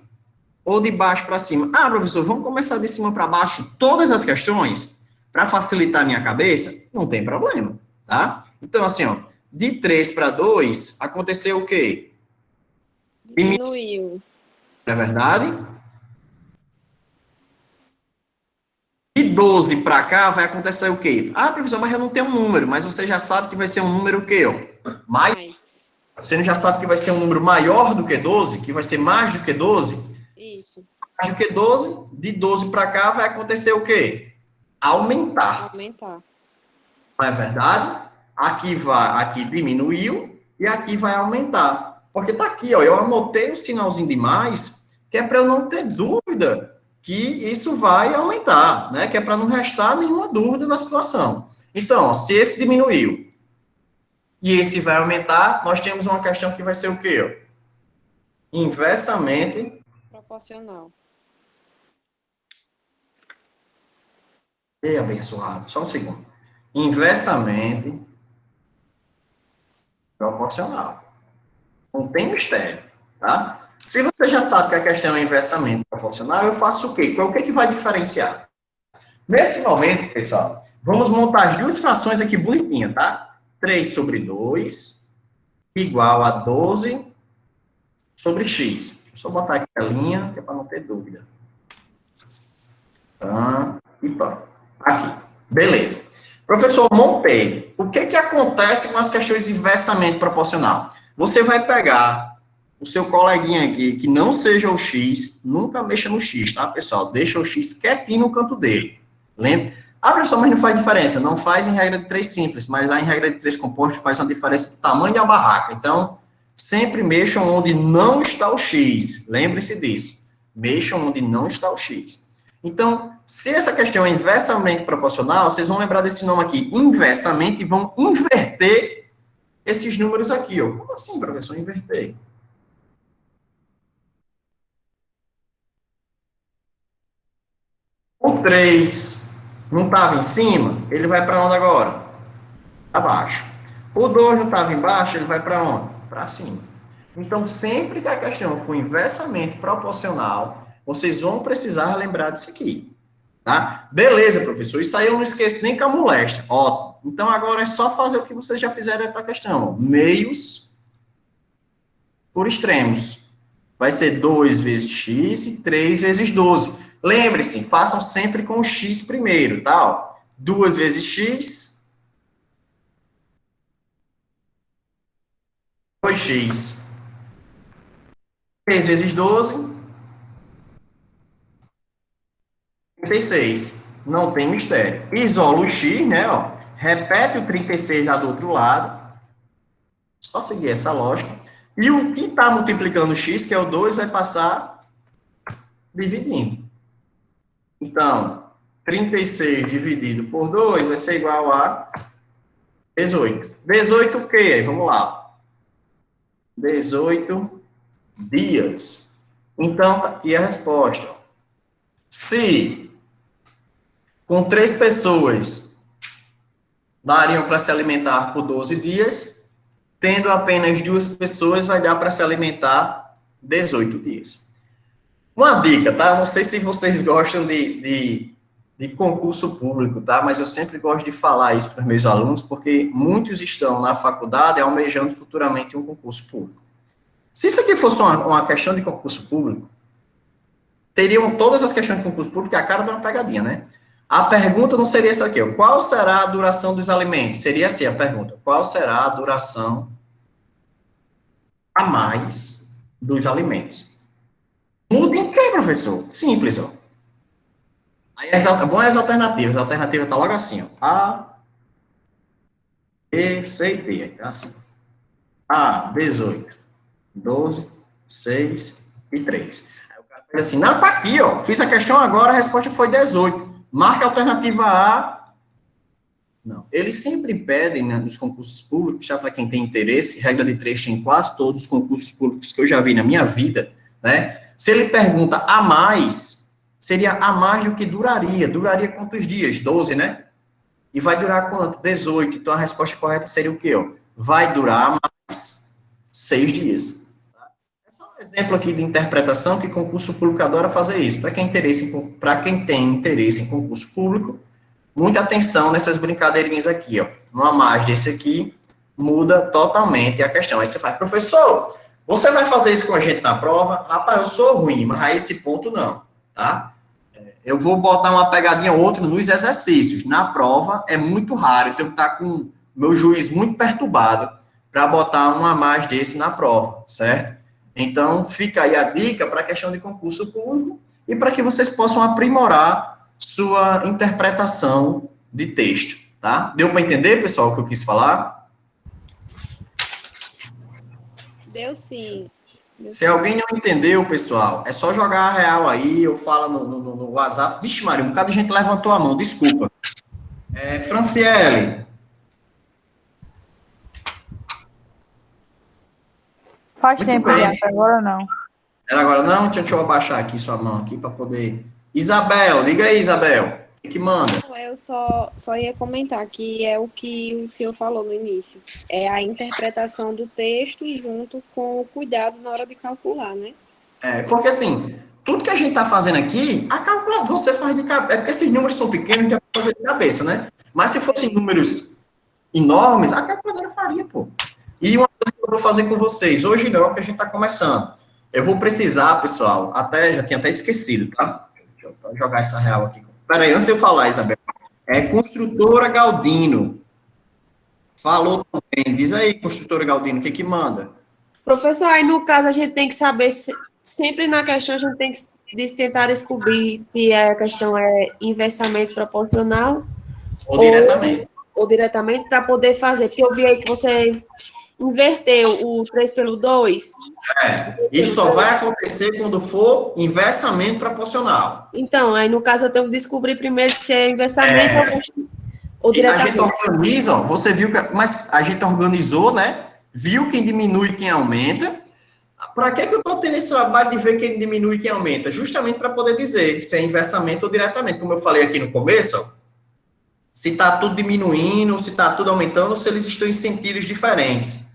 S1: ou de baixo para cima? Ah, professor, vamos começar de cima para baixo todas as questões para facilitar a minha cabeça? Não tem problema, tá? Então, assim, ó, de 3 para 2, aconteceu o quê?
S2: Diminuiu.
S1: É verdade? De 12 para cá vai acontecer o quê? Ah, professor, mas eu não tenho um número, mas você já sabe que vai ser um número o quê? Ó? Mais. Você já sabe que vai ser um número maior do que 12? Que vai ser mais do que 12?
S2: Isso.
S1: Mais do que 12, de 12 para cá vai acontecer o quê? Aumentar.
S2: Aumentar.
S1: Não é verdade? Aqui diminuiu e aqui vai aumentar. Porque tá aqui, ó, eu anotei o sinalzinho de mais, que é para eu não ter dúvida que isso vai aumentar, né? Que é para não restar nenhuma dúvida na situação. Então, ó, se esse diminuiu e esse vai aumentar, nós temos uma questão que vai ser o quê? Ó? Inversamente
S2: proporcional.
S1: E abençoado, só um segundo. Inversamente proporcional. Não tem mistério, tá? Se você já sabe que a questão é inversamente proporcional, eu faço o quê? O que vai diferenciar? Nesse momento, pessoal, vamos montar as 2 frações aqui bonitinhas, tá? 3 sobre 2 igual a 12 sobre x. Deixa eu só botar aqui a linha, que é para não ter dúvida. Tá? E pronto. Aqui. Beleza. Professor, montei. O que acontece com as questões inversamente proporcional? Você vai pegar o seu coleguinha aqui, que não seja o x, nunca mexa no x, tá, pessoal? Deixa o x quietinho no canto dele. Lembra? Ah, professor, mas não faz diferença. Não faz em regra de 3 simples, mas lá em regra de 3 composto faz uma diferença do tamanho da barraca. Então, sempre mexam onde não está o x. Lembre-se disso. Mexam onde não está o x. Então, se essa questão é inversamente proporcional, vocês vão lembrar desse nome aqui, inversamente, e vão inverter esses números aqui, ó. Como assim, professor, inverter? O 3 não estava em cima, ele vai para onde agora? Abaixo. O 2 não estava embaixo, ele vai para onde? Para cima. Então, sempre que a questão for inversamente proporcional, vocês vão precisar lembrar disso aqui. Tá? Beleza, professor. Isso aí eu não esqueço nem com a moléstia. Ótimo. Então, agora é só fazer o que vocês já fizeram para a questão. Meios por extremos. Vai ser 2 vezes x e 3 vezes 12. Lembre-se, façam sempre com o x primeiro, tá? 2 vezes x, 2x. 3 vezes 12, 36. Não tem mistério. Isola o x, né? Ó. Repete o 36 lá do outro lado. Só seguir essa lógica. E o que está multiplicando o x, que é o 2, vai passar dividindo. Então, 36 dividido por 2 vai ser igual a 18. 18 o quê? Aí, vamos lá. 18 dias. Então, tá aqui a resposta. Se com 3 pessoas dariam para se alimentar por 12 dias, tendo apenas 2 pessoas, vai dar para se alimentar 18 dias. Uma dica, tá? Não sei se vocês gostam de concurso público, tá? Mas eu sempre gosto de falar isso para os meus alunos, porque muitos estão na faculdade almejando futuramente um concurso público. Se isso aqui fosse uma questão de concurso público, teriam todas as questões de concurso público a cara de uma pegadinha, né? A pergunta não seria essa aqui, ó. Qual será a duração dos alimentos? Seria assim a pergunta. Qual será a duração a mais dos alimentos? Muda em quê, professor? Simples, ó. Aí é bom as alternativas. A alternativa tá logo assim, ó. A, B, C e D. Tá assim. A, 18, 12, 6 e 3. Aí o cara faz assim, não, tá aqui, ó. Fiz a questão agora, a resposta foi 18. Marca a alternativa A. Não. Eles sempre pedem, né, nos concursos públicos, já para quem tem interesse, regra de 3 tem quase todos os concursos públicos que eu já vi na minha vida, né? Se ele pergunta a mais, seria a mais do que duraria. Duraria quantos dias? 12, né? E vai durar quanto? 18. Então, a resposta correta seria o quê? Ó? Vai durar mais 6 dias. Esse é um exemplo aqui de interpretação que concurso público adora fazer isso. Para quem tem interesse em concurso público, muita atenção nessas brincadeirinhas aqui, ó. Uma mais desse aqui muda totalmente a questão. Aí você faz, professor, você vai fazer isso com a gente na prova? Rapaz, eu sou ruim, mas a esse ponto não, tá? Eu vou botar uma pegadinha ou outra nos exercícios. Na prova é muito raro, eu tenho que estar com meu juiz muito perturbado para botar um a mais desse na prova, certo? Então, fica aí a dica para a questão de concurso público e para que vocês possam aprimorar sua interpretação de texto, tá? Deu para entender, pessoal, o que eu quis falar?
S2: Deu sim.
S1: Se alguém não entendeu, pessoal, é só jogar a real aí, eu falo no WhatsApp. Vixe, Maria, um bocado de gente levantou a mão, desculpa. Franciele.
S3: Faz
S1: Muito
S3: tempo,
S1: bem.
S3: Bianca, agora não.
S1: Era agora não? Deixa eu abaixar aqui sua mão aqui para poder... Isabel, diga aí, Isabel. O que manda?
S2: Eu só ia comentar que é o que o senhor falou no início. É a interpretação do texto junto com o cuidado na hora de calcular, né?
S1: Porque assim, tudo que a gente está fazendo aqui, a calcular, você faz de cabeça. É porque esses números são pequenos, já fazer de cabeça, né? Mas se fossem números enormes, a calculadora faria, pô. E uma coisa que eu vou fazer com vocês, hoje não, que a gente está começando. Eu vou precisar, pessoal, já tinha até esquecido, tá? Deixa eu jogar essa real aqui. Peraí, antes de eu falar, Isabel. Construtora Galdino. Falou também. Diz aí, construtora Galdino, o que manda?
S5: Professor, aí no caso a gente tem que saber, sempre na questão a gente tem que tentar descobrir se a questão é inversamente proporcional
S1: Ou diretamente.
S5: Ou diretamente para poder fazer, porque eu vi aí que você inverteu o 3 pelo 2.
S1: Isso só vai acontecer quando for inversamente proporcional.
S5: Então, aí no caso eu tenho que descobrir primeiro se é inversamente ou diretamente.
S1: E a gente organiza, ó, você viu que... Mas a gente organizou, né? Viu quem diminui e quem aumenta. Para que eu estou tendo esse trabalho de ver quem diminui e quem aumenta? Justamente para poder dizer se é inversamente ou diretamente. Como eu falei aqui no começo, ó, se está tudo diminuindo, se está tudo aumentando, ou se eles estão em sentidos diferentes,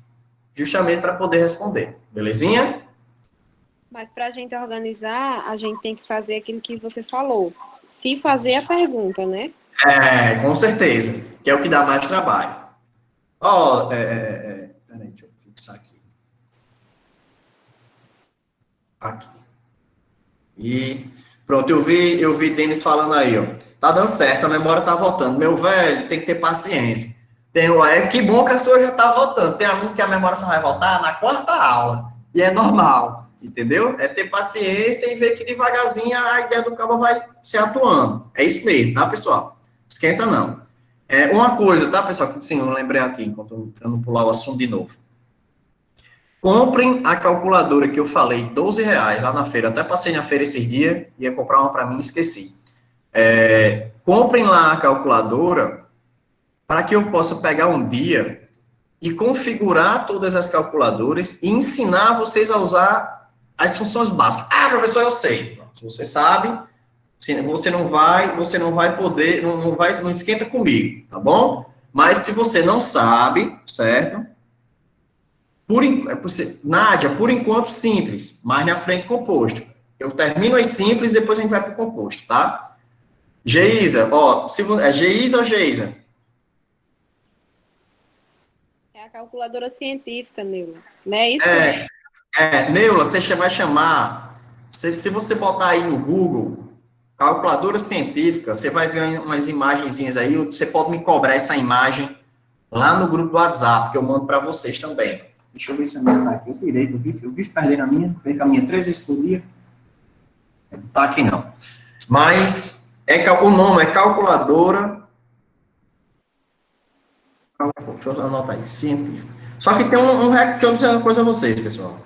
S1: justamente para poder responder. Belezinha?
S2: Mas para a gente organizar, a gente tem que fazer aquilo que você falou. Se fazer a pergunta, né?
S1: Com certeza, que é o que dá mais trabalho. Ó, peraí, deixa eu fixar aqui. Aqui. E pronto, eu vi Denis falando aí, ó. Tá dando certo, a memória tá voltando. Meu velho, tem que ter paciência. Que bom que a sua já tá voltando. Tem aluno que a memória só vai voltar na quarta aula. E é normal, entendeu? É ter paciência e ver que devagarzinho a ideia do cabo vai se atuando. É isso mesmo, tá, pessoal? Esquenta não. Uma coisa, tá, pessoal, que sim, eu lembrei aqui, enquanto eu não pular o assunto de novo. Comprem a calculadora que eu falei, R$12 lá na feira. Até passei na feira esses dias, ia comprar uma para mim e esqueci. Comprem lá a calculadora para que eu possa pegar um dia e configurar todas as calculadoras e ensinar vocês a usar as funções básicas. Ah, professor, eu sei. Se você sabe, você não vai poder, não esquenta comigo, tá bom? Mas se você não sabe, certo? Nádia, por enquanto, simples, mais na frente, composto. Eu termino as simples, depois a gente vai para o composto, tá? Geisa, ó, é Geisa ou Geisa?
S2: É a calculadora científica, Neula. Não é isso?
S1: Neula, você vai chamar, se você botar aí no Google, calculadora científica, você vai ver umas imagenzinhas aí, você pode me cobrar essa imagem lá no grupo do WhatsApp, que eu mando para vocês também. Deixa eu ver se a minha tá aqui direito. Eu vi perder a minha, perco a minha 3 vezes por dia. Não tá aqui não. Mas o nome é calculadora. Deixa eu anotar aí, científica. Só que tem deixa eu dizer uma coisa a vocês, pessoal.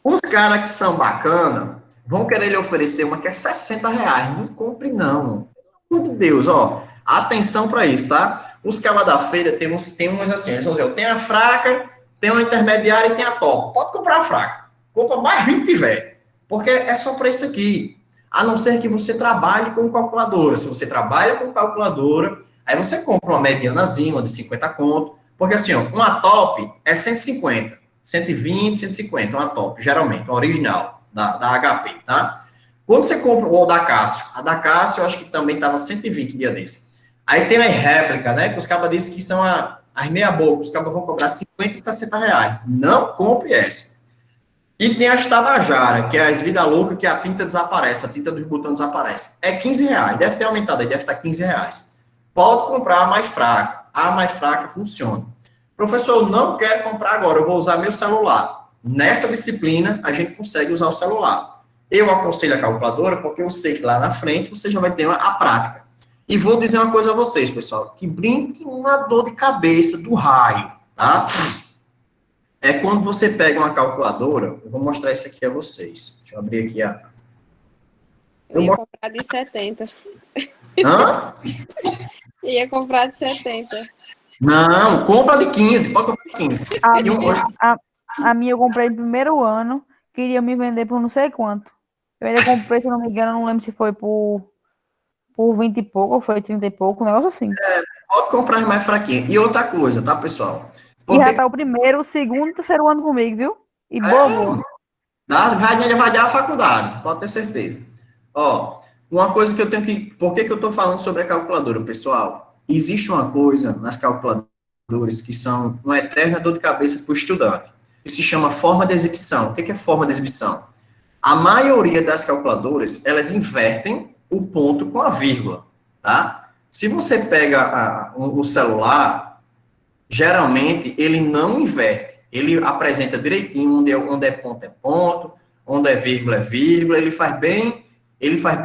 S1: Os caras que são bacana vão querer lhe oferecer uma que é R$60. Não compre, não. Pelo amor de Deus, ó. Atenção para isso, tá? Os cabas da feira tem umas assim, eles vão dizer, tem a fraca, tem uma intermediária e tem a top. Pode comprar a fraca. Compra mais 20 tiver. Porque é só para isso aqui. A não ser que você trabalhe com calculadora. Se você trabalha com calculadora, aí você compra uma medianazinha, uma de 50 conto. Porque assim, ó, uma top é 150, 120, 150, uma top, geralmente, uma original, da HP, tá? Quando você compra o da Cássio, a da Cássio eu acho que também estava 120 um dia desse. Aí tem as réplicas, né? Que os cabas dizem que são as meia-boca. Os cabas vão cobrar 50 e R$60. Não compre essa. E tem as Tabajara, que é as vida louca, que a tinta desaparece, a tinta dos botões desaparece. É R$15. Deve ter aumentado aí, deve estar R$15. Pode comprar a mais fraca. A mais fraca funciona. Professor, eu não quero comprar agora, eu vou usar meu celular. Nessa disciplina, a gente consegue usar o celular. Eu aconselho a calculadora, porque eu sei que lá na frente você já vai ter a prática. E vou dizer uma coisa a vocês, pessoal, que brinque uma dor de cabeça do raio, tá? É quando você pega uma calculadora, eu vou mostrar isso aqui a vocês. Deixa eu abrir aqui a...
S2: Eu ia comprar de 70.
S1: Hã?
S2: Ia comprar de 70.
S1: Não, compra de 15, pode comprar de 15.
S3: A minha eu comprei no primeiro ano, queria me vender por não sei quanto. Eu ainda comprei, se não me engano, não lembro se foi por 20 e pouco, ou foi 30 e pouco, um negócio assim.
S1: Pode comprar mais fraquinho. E outra coisa, tá, pessoal?
S3: E já tá o primeiro, o segundo e terceiro ano comigo, viu? E boa.
S1: Vai dar a faculdade, pode ter certeza. Ó, uma coisa que eu tenho que... Por que eu tô falando sobre a calculadora, pessoal? Existe uma coisa nas calculadoras que são uma eterna dor de cabeça para o estudante. Que se chama forma de exibição. O que é forma de exibição? A maioria das calculadoras, elas invertem o ponto com a vírgula, tá? Se você pega o celular, geralmente ele não inverte. Ele apresenta direitinho onde é ponto, onde é vírgula, ele faz bem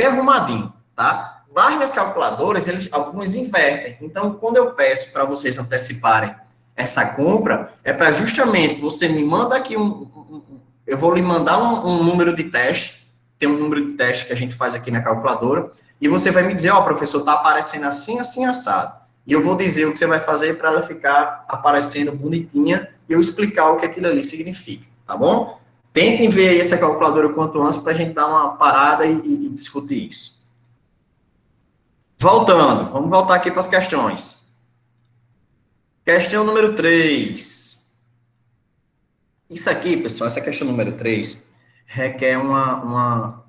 S1: arrumadinho, tá? Mas nas calculadoras, algumas invertem. Então, quando eu peço para vocês anteciparem essa compra, é para justamente você me manda aqui eu vou lhe mandar um número de teste, tem um número de teste que a gente faz aqui na calculadora, e você vai me dizer, ó, professor, tá aparecendo assim, assim, assado. E eu vou dizer o que você vai fazer para ela ficar aparecendo bonitinha e eu explicar o que aquilo ali significa, tá bom? Tentem ver aí essa calculadora o quanto antes para a gente dar uma parada e discutir isso. Voltando, vamos voltar aqui para as questões. Questão número 3. Isso aqui, pessoal, essa questão número 3 requer uma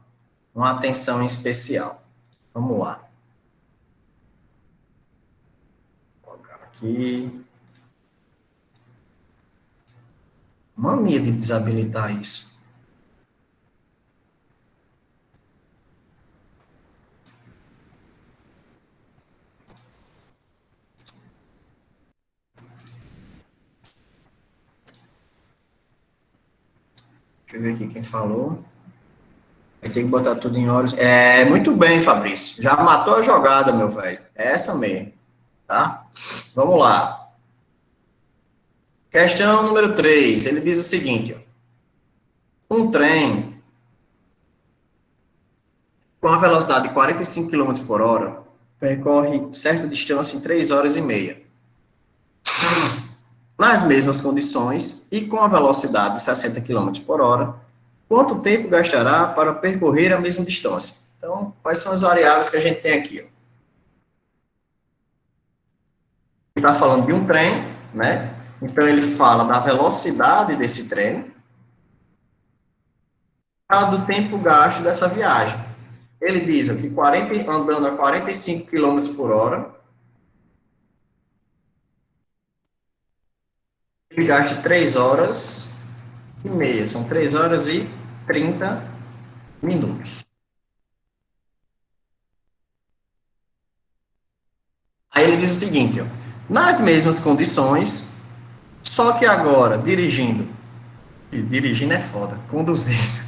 S1: atenção em especial. Vamos lá. Vou colocar aqui. Mania de desabilitar isso. Deixa eu ver aqui quem falou. Vai ter que botar tudo em horas. Muito bem, Fabrício. Já matou a jogada, meu velho. É essa mesmo. Tá? Vamos lá. Questão número 3. Ele diz o seguinte, ó. Um trem com a velocidade de 45 km por hora percorre certa distância em 3 horas e meia. Nas mesmas condições e com a velocidade de 60 km por hora, quanto tempo gastará para percorrer a mesma distância? Então, quais são as variáveis que a gente tem aqui? Ele está falando de um trem, né? Então, ele fala da velocidade desse trem, fala do tempo gasto dessa viagem. Ele diz que andando a 45 km por hora, ele gasta 3 horas e meia. São 3 horas e 30 minutos. Aí ele diz o seguinte, ó, nas mesmas condições, só que agora dirigindo é foda, conduzindo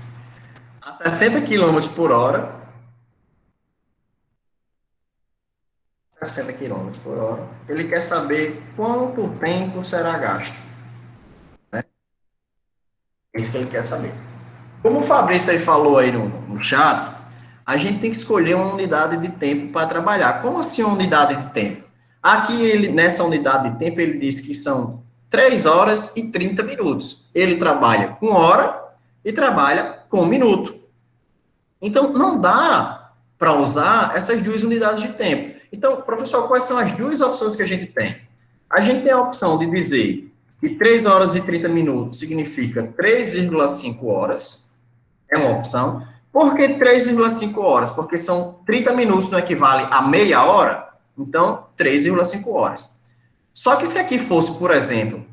S1: a 60 km por hora, 60 km por hora, ele quer saber quanto tempo será gasto. Né? É isso que ele quer saber. Como o Fabrício aí falou aí no chat, a gente tem que escolher uma unidade de tempo para trabalhar. Como assim uma unidade de tempo? Aqui, nessa unidade de tempo, ele diz que são 3 horas e 30 minutos. Ele trabalha com hora e trabalha com minuto. Então, não dá para usar essas duas unidades de tempo. Então, professor, quais são as duas opções que a gente tem? A gente tem a opção de dizer que 3 horas e 30 minutos significa 3,5 horas. É uma opção. Por que 3,5 horas? Porque são 30 minutos, não equivale a meia hora? Então, 3,5 horas. Só que se aqui fosse, por exemplo,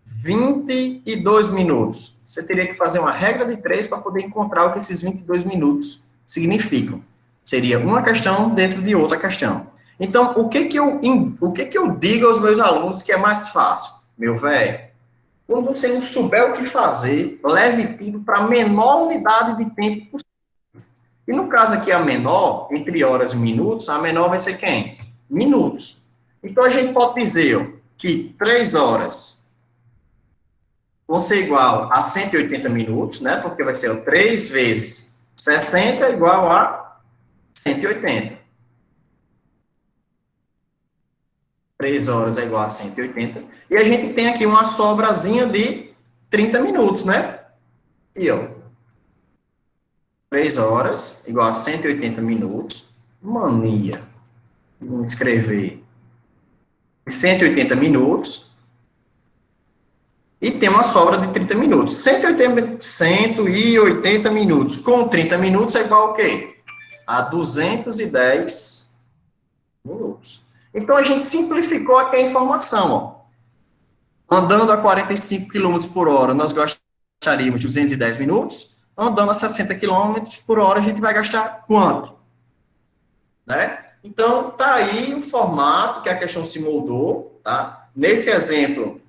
S1: 22 minutos, você teria que fazer uma regra de 3 para poder encontrar o que esses 22 minutos significam. Seria uma questão dentro de outra questão. Então, o que que eu digo aos meus alunos que é mais fácil? Meu velho, quando você não souber o que fazer, leve tudo para a menor unidade de tempo possível. E no caso aqui, a menor, entre horas e minutos, a menor vai ser quem? Minutos. Então, a gente pode dizer que 3 horas vão ser igual a 180 minutos, né? Porque vai ser 3 vezes 60 igual a 180. 3 horas é igual a 180. E a gente tem aqui uma sobrazinha de 30 minutos, né? E, ó. 3 horas igual a 180 minutos. Mania. Vamos escrever 180 minutos. E tem uma sobra de 30 minutos. 180 minutos com 30 minutos é igual a quê? A 210 minutos. Então, a gente simplificou aqui a informação, ó. Andando a 45 km por hora, nós gastaríamos 210 minutos. Andando a 60 km por hora, a gente vai gastar quanto? Né? Então, tá aí o formato que a questão se moldou, tá? Nesse exemplo,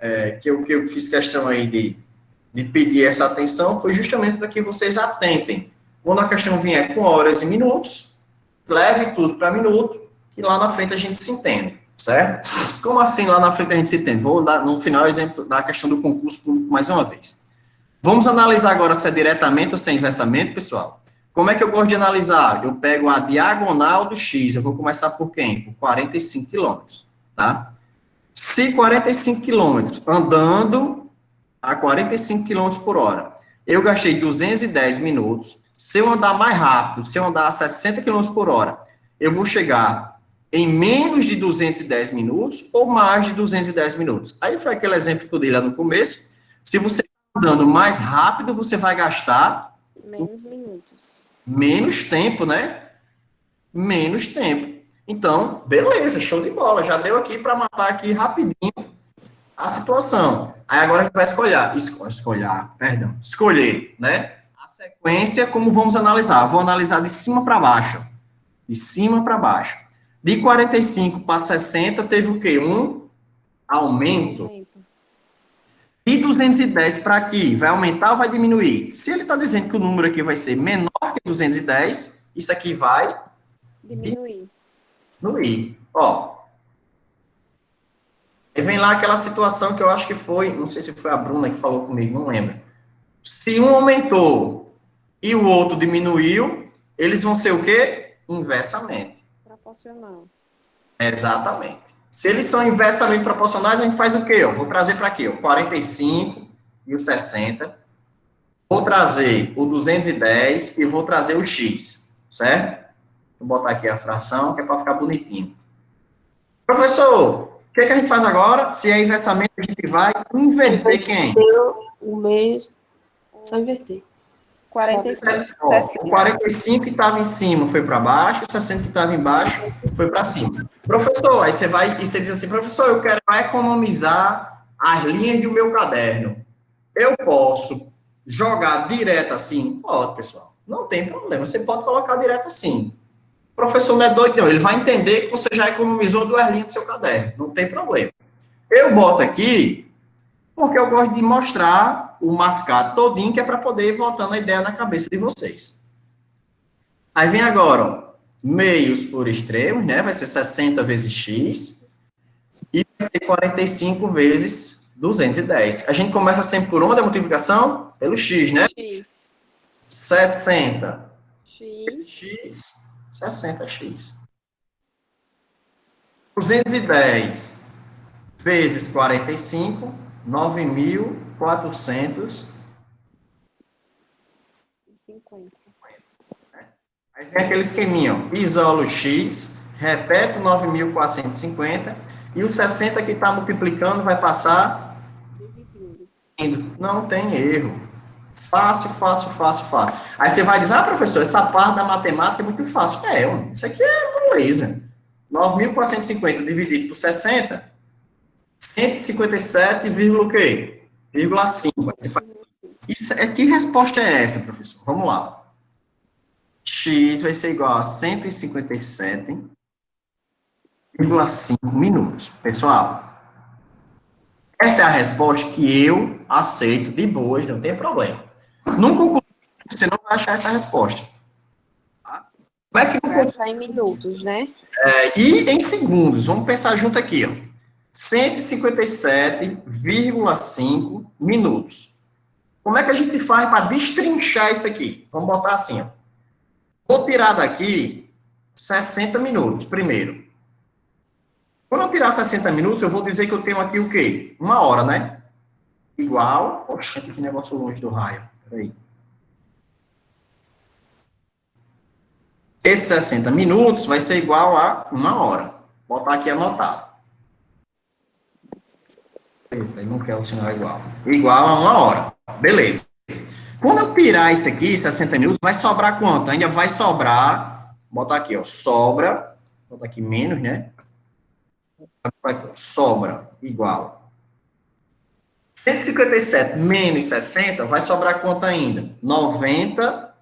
S1: que eu fiz questão aí de pedir essa atenção, foi justamente para que vocês atentem. Quando a questão vier com horas e minutos, leve tudo para minuto, que lá na frente a gente se entende, certo? Como assim lá na frente a gente se entende? Vou dar, no final, o exemplo da questão do concurso público mais uma vez. Vamos analisar agora se é diretamente ou se é inversamente, pessoal. Como é que eu gosto de analisar? Eu pego a diagonal do X, eu vou começar por quem? Por 45 quilômetros, tá? Se 45 quilômetros andando a 45 quilômetros por hora, eu gastei 210 minutos, se eu andar mais rápido, se eu andar a 60 quilômetros por hora, eu vou chegar em menos de 210 minutos ou mais de 210 minutos. Aí foi aquele exemplo que eu dei lá no começo. Se você está andando mais rápido, você vai gastar
S2: Menos minutos.
S1: menos tempo, né? Menos tempo. Então, beleza, show de bola. Já deu aqui para matar aqui rapidinho a situação. Aí agora a gente vai escolher, né? A sequência, como vamos analisar? Vou analisar de cima para baixo. De cima para baixo. De 45 para 60, teve o quê? Um aumento. De 210 para aqui, vai aumentar ou vai diminuir? Se ele está dizendo que o número aqui vai ser menor que 210, isso aqui vai
S2: Diminuir.
S1: diminuir. Ó. E vem lá aquela situação que eu acho que foi, não sei se foi a Bruna que falou comigo, não lembro. Se um aumentou e o outro diminuiu, eles vão ser o quê? Inversamente.
S2: Proporcional.
S1: Exatamente. Se eles são inversamente proporcionais, a gente faz o quê? Ó? Vou trazer para aqui, ó, 45 e o 60. Vou trazer o 210 e vou trazer o x, certo? Vou botar aqui a fração, que é para ficar bonitinho. Professor, o que a gente faz agora? Se é inversamente, a gente vai inverter quem?
S5: O mesmo. Só inverter.
S2: 45.
S1: Ó, o 45 que estava em cima foi para baixo, o 60 que estava embaixo foi para cima. Professor, aí você vai e você diz assim, professor, eu quero economizar as linhas do meu caderno. Eu posso jogar direto assim? Pode, pessoal. Não tem problema, você pode colocar direto assim. O professor não é doido, não. Ele vai entender que você já economizou 2 linhas do seu caderno. Não tem problema. Eu boto aqui porque eu gosto de mostrar o mascado todinho, que é para poder ir voltando a ideia na cabeça de vocês. Aí vem agora, ó, meios por extremos, né? Vai ser 60 vezes x e vai ser 45 vezes 210. A gente começa sempre por onde a multiplicação? Pelo x, né?
S2: X.
S1: 60
S2: X.
S1: x, 60x. 210 vezes 45, 9.450.
S2: 50.
S1: Aí vem aquele esqueminha, ó. Isolo x, repete o 9.450, e o 60 que está multiplicando vai passar
S2: Dividindo.
S1: não tem erro. Fácil, fácil, fácil, fácil. Aí você vai dizer, professor, essa parte da matemática é muito fácil. Isso aqui é moleza. 9.450 dividido por 60, 157, o quê? 5. Que resposta é essa, professor? Vamos lá. X vai ser igual a 157,5 minutos. Pessoal, essa é a resposta que eu aceito de boas, não tem problema. Num concurso, você não vai achar essa resposta. Tá? Como é que no
S2: Vai achar em minutos, né?
S1: E em segundos, vamos pensar junto aqui, ó. 157,5 minutos. Como é que a gente faz para destrinchar isso aqui? Vamos botar assim, ó. Vou tirar daqui 60 minutos, primeiro. Quando eu tirar 60 minutos, eu vou dizer que eu tenho aqui o quê? 1 hora, né? Igual... Poxa, que negócio longe do raio. Peraí. Esses 60 minutos vai ser igual a 1 hora. Vou botar aqui anotado. Eita, não quer o sinal igual. Igual a 1 hora. Beleza. Quando eu tirar isso aqui, 60 minutos, vai sobrar quanto? Ainda vai sobrar, vou botar aqui, ó, sobra, vou botar aqui menos, né? Sobra, igual. 157 menos 60, vai sobrar quanto ainda? 90,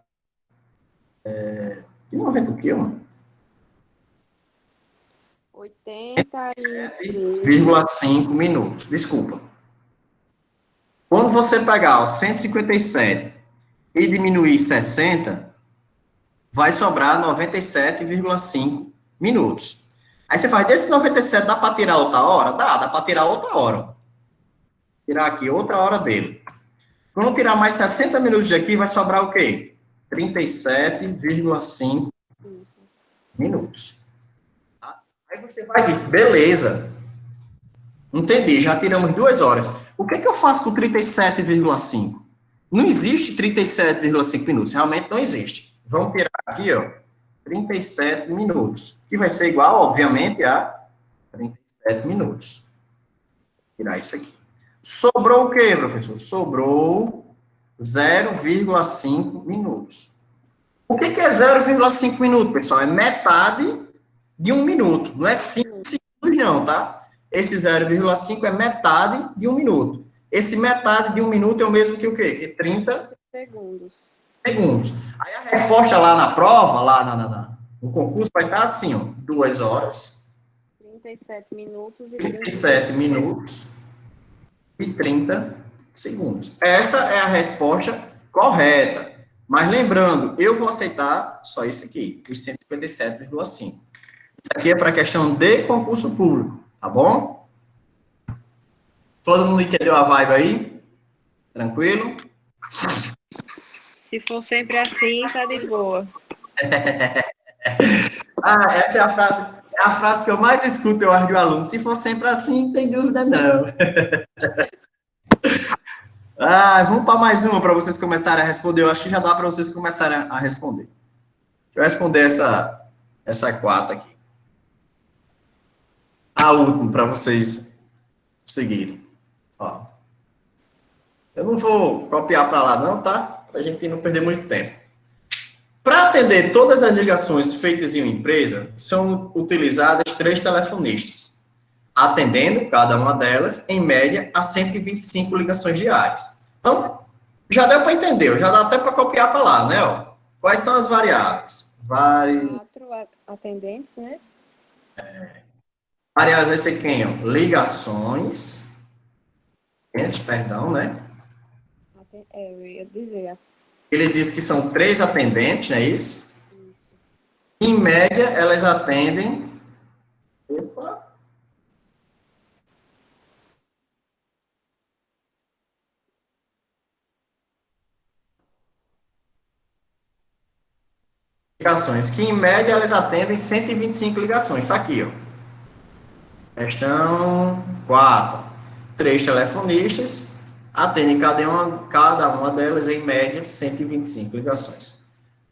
S1: e 90 o quê, mano?
S2: 83,5
S1: minutos, desculpa. Quando você pegar ó, 157 e diminuir 60, vai sobrar 97,5 minutos. Aí você faz, desse 97 dá para tirar outra hora? Dá para tirar outra hora. Tirar aqui outra hora dele. Quando tirar mais 60 minutos daqui, vai sobrar o quê? 37,5 minutos. Tá? Aí você vai dizer, beleza. Entendi, já tiramos 2 horas. O que eu faço com 37,5? Não existe 37,5 minutos, realmente não existe. Vamos tirar aqui, ó. 37 minutos, que vai ser igual, obviamente, a 37 minutos. Vou tirar isso aqui. Sobrou o quê, professor? Sobrou 0,5 minutos. O que é 0,5 minutos, pessoal? É metade de 1 minuto. Não é 5 segundos, não, tá? Esse 0,5 é metade de 1 minuto. Esse metade de 1 minuto é o mesmo que o quê? Que 30
S2: segundos.
S1: Aí a resposta lá na prova, lá no concurso, vai estar assim, ó, 2 horas.
S2: 37 minutos e
S1: 37 minutos e 30 segundos. Essa é a resposta correta. Mas lembrando, eu vou aceitar só isso aqui, os 157,5. Isso aqui é para questão de concurso público, tá bom? Todo mundo entendeu a vibe aí? Tranquilo?
S2: Se for sempre assim, tá de boa.
S1: Essa é a frase que eu mais escuto, eu acho, do aluno. Se for sempre assim, não tem dúvida, não. Vamos para mais uma para vocês começarem a responder. Eu acho que já dá para vocês começarem a responder. Deixa eu responder essa quarta aqui. A última, para vocês seguirem. Ó. Eu não vou copiar para lá, não, tá? Para a gente não perder muito tempo. Para atender todas as ligações feitas em uma empresa, são utilizadas 3 telefonistas, atendendo cada uma delas, em média, a 125 ligações diárias. Então, já deu para entender, já dá até para copiar para lá, né? Ó. Quais são as variáveis?
S2: 4 atendentes, né?
S1: Variáveis vai ser quem? Ó? Ligações, perdão, né?
S2: Eu ia dizer.
S1: Ele diz que são 3 atendentes, não é isso? Isso. Em média, elas atendem... Opa! Ligações, que em média elas atendem 125 ligações. Está aqui, ó. Questão 4. 3 telefonistas atendem cada uma delas, em média, 125 ligações.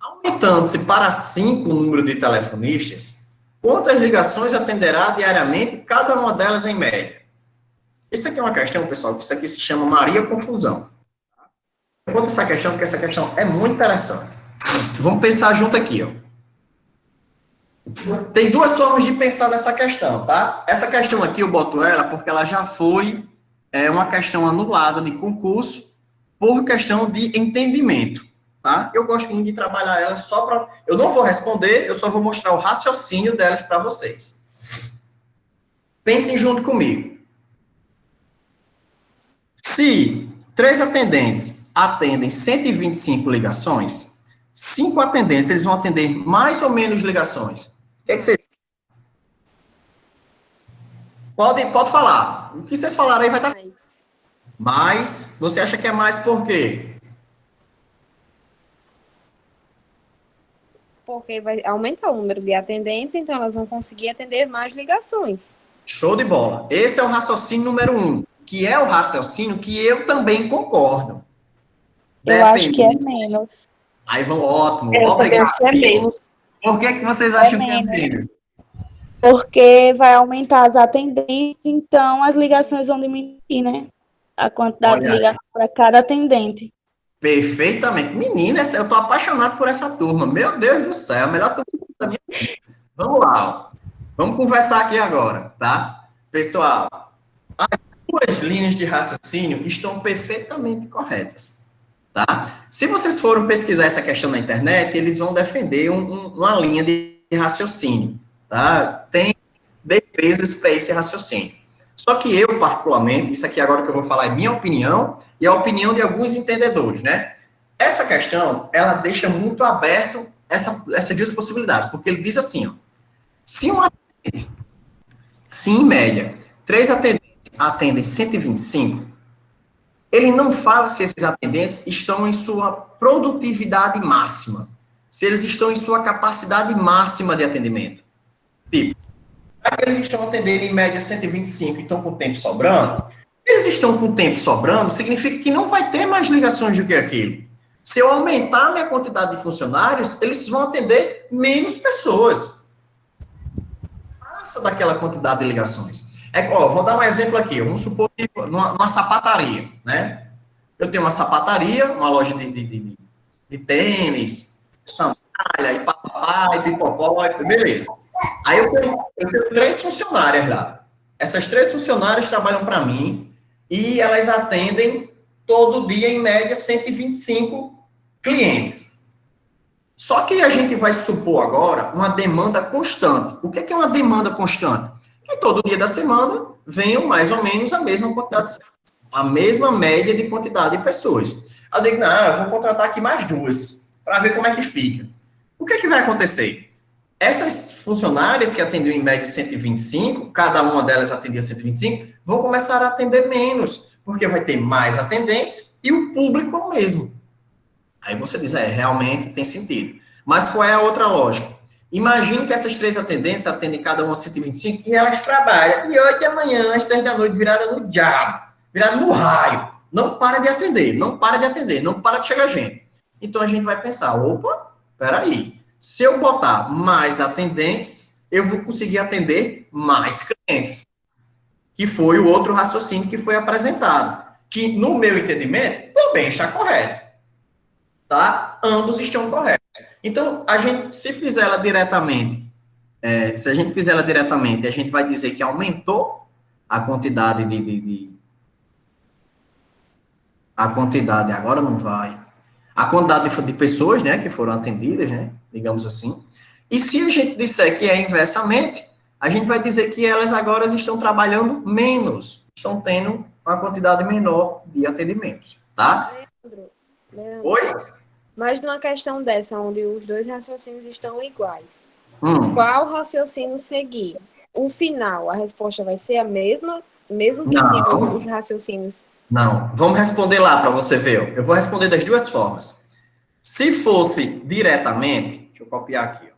S1: Aumentando-se para 5 o número de telefonistas, quantas ligações atenderá diariamente cada uma delas, em média? Isso aqui é uma questão, pessoal, que isso aqui se chama Maria Confusão. Eu vou essa questão, porque essa questão é muito interessante. Vamos pensar junto aqui, ó. Tem 2 formas de pensar nessa questão, tá? Essa questão aqui eu boto ela porque ela já foi uma questão anulada de concurso por questão de entendimento, tá? Eu gosto muito de trabalhar ela só para... Eu não vou responder, eu só vou mostrar o raciocínio delas para vocês. Pensem junto comigo. Se 3 atendentes atendem 125 ligações, 5 atendentes, eles vão atender mais ou menos ligações. O que é que vocês... Pode falar. O que vocês falaram aí vai estar... Mais. Você acha que é mais por quê?
S2: Porque vai aumentar o número de atendentes, então elas vão conseguir atender mais ligações.
S1: Show de bola. Esse é o raciocínio número 1, que é o raciocínio que eu também concordo.
S6: Eu acho que é menos.
S1: Aí vão, ótimo.
S5: Eu também acho que é menos.
S1: Por que vocês acham que é menos?
S6: Porque vai aumentar as atendentes, então as ligações vão diminuir, né? A quantidade de ligações para cada atendente.
S1: Perfeitamente. Menina, eu tô apaixonado por essa turma. Meu Deus do céu, a melhor turma da minha vida. Vamos lá, ó. Vamos conversar aqui agora, tá? Pessoal, as 2 linhas de raciocínio estão perfeitamente corretas, tá? Se vocês forem pesquisar essa questão na internet, eles vão defender uma linha de raciocínio, tá? Tem defesas para esse raciocínio. Só que eu, particularmente, isso aqui agora que eu vou falar é minha opinião e a opinião de alguns entendedores, né? Essa questão, ela deixa muito aberto essas 2 possibilidades, porque ele diz assim, ó, se em média 3 atendentes atendem 125, ele não fala se esses atendentes estão em sua produtividade máxima, se eles estão em sua capacidade máxima de atendimento. Tipo, já que eles estão atendendo em média 125 e estão com tempo sobrando, se eles estão com tempo sobrando, significa que não vai ter mais ligações do que aquilo. Se eu aumentar a minha quantidade de funcionários, eles vão atender menos pessoas. Passa daquela quantidade de ligações. Vou dar um exemplo aqui. Vamos supor que numa sapataria, né? Eu tenho uma sapataria, uma loja de tênis, sandália, e papai, e pipopó, beleza. Aí eu tenho 3 funcionárias lá. Essas 3 funcionárias trabalham para mim e elas atendem todo dia, em média, 125 clientes. Só que a gente vai supor agora uma demanda constante. O que é uma demanda constante? Que todo dia da semana venham mais ou menos a mesma quantidade, a mesma média de quantidade de pessoas. Eu digo, não, eu vou contratar aqui mais 2, para ver como é que fica. O que é que vai acontecer? Essas funcionárias que atendiam em média 125, cada uma delas atendia 125, vão começar a atender menos, porque vai ter mais atendentes e o público é o mesmo. Aí você diz, realmente tem sentido. Mas qual é a outra lógica? Imagine que essas 3 atendentes atendem cada uma 125 e elas trabalham de 8 da manhã às 6 da noite, virada no diabo, virada no raio. Não para de atender, não para de atender, não para de chegar gente. Então a gente vai pensar, opa, peraí, se eu botar mais atendentes, eu vou conseguir atender mais clientes. Que foi o outro raciocínio que foi apresentado. Que, no meu entendimento, também está correto. Tá? Ambos estão corretos. Então, se fizer ela diretamente, se a gente fizer ela diretamente, a gente vai dizer que aumentou a quantidade agora não vai. A quantidade de pessoas, né, que foram atendidas, né, digamos assim. E se a gente disser que é inversamente, a gente vai dizer que elas agora estão trabalhando menos, estão tendo uma quantidade menor de atendimentos, tá?
S2: Leandro,
S1: Oi?
S2: mas numa questão dessa, onde os 2 raciocínios estão iguais, qual raciocínio seguir? O final, a resposta vai ser a mesma, mesmo que sigam os raciocínios?
S1: Não, vamos responder lá para você ver. Eu vou responder das 2 formas. Se fosse diretamente, deixa eu copiar aqui. Ó.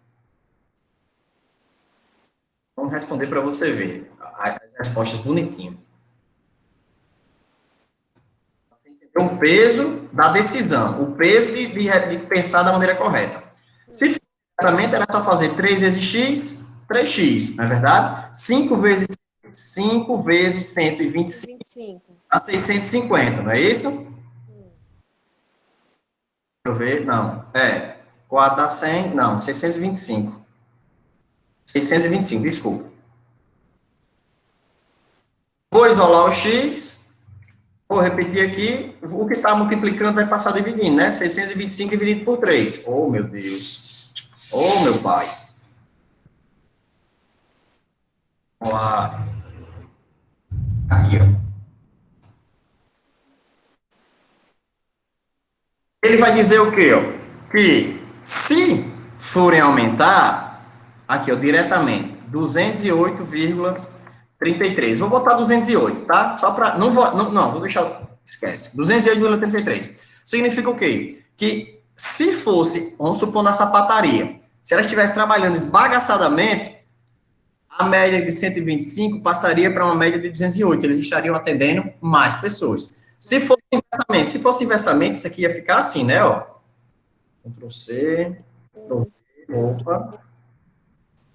S1: Vamos responder para você ver as respostas bonitinho. Você entendeu o peso da decisão, o peso de pensar da maneira correta. Se fosse diretamente, era só fazer 3 vezes x, 3x, não é verdade? 5 vezes 125 a 650, não é isso? Deixa eu ver, não. 4 dá 100, não, 625. 625, desculpa. Vou isolar o x, vou repetir aqui, o que está multiplicando vai passar dividindo, né? 625 dividido por 3. Oh, meu Deus. Oh, meu pai. Vamos lá. Aqui, ó. Ele vai dizer o quê, ó? Que se forem aumentar, aqui, ó, diretamente, 208,33. Vou botar 208, tá? Só para... Não, vou deixar... Esquece. 208,33. Significa o quê? Que se fosse, vamos supor, na sapataria, se ela estivesse trabalhando esbagaçadamente, a média de 125 passaria para uma média de 208. Eles estariam atendendo mais pessoas. Se fosse inversamente, isso aqui ia ficar assim, né, ó. Ctrl C, opa.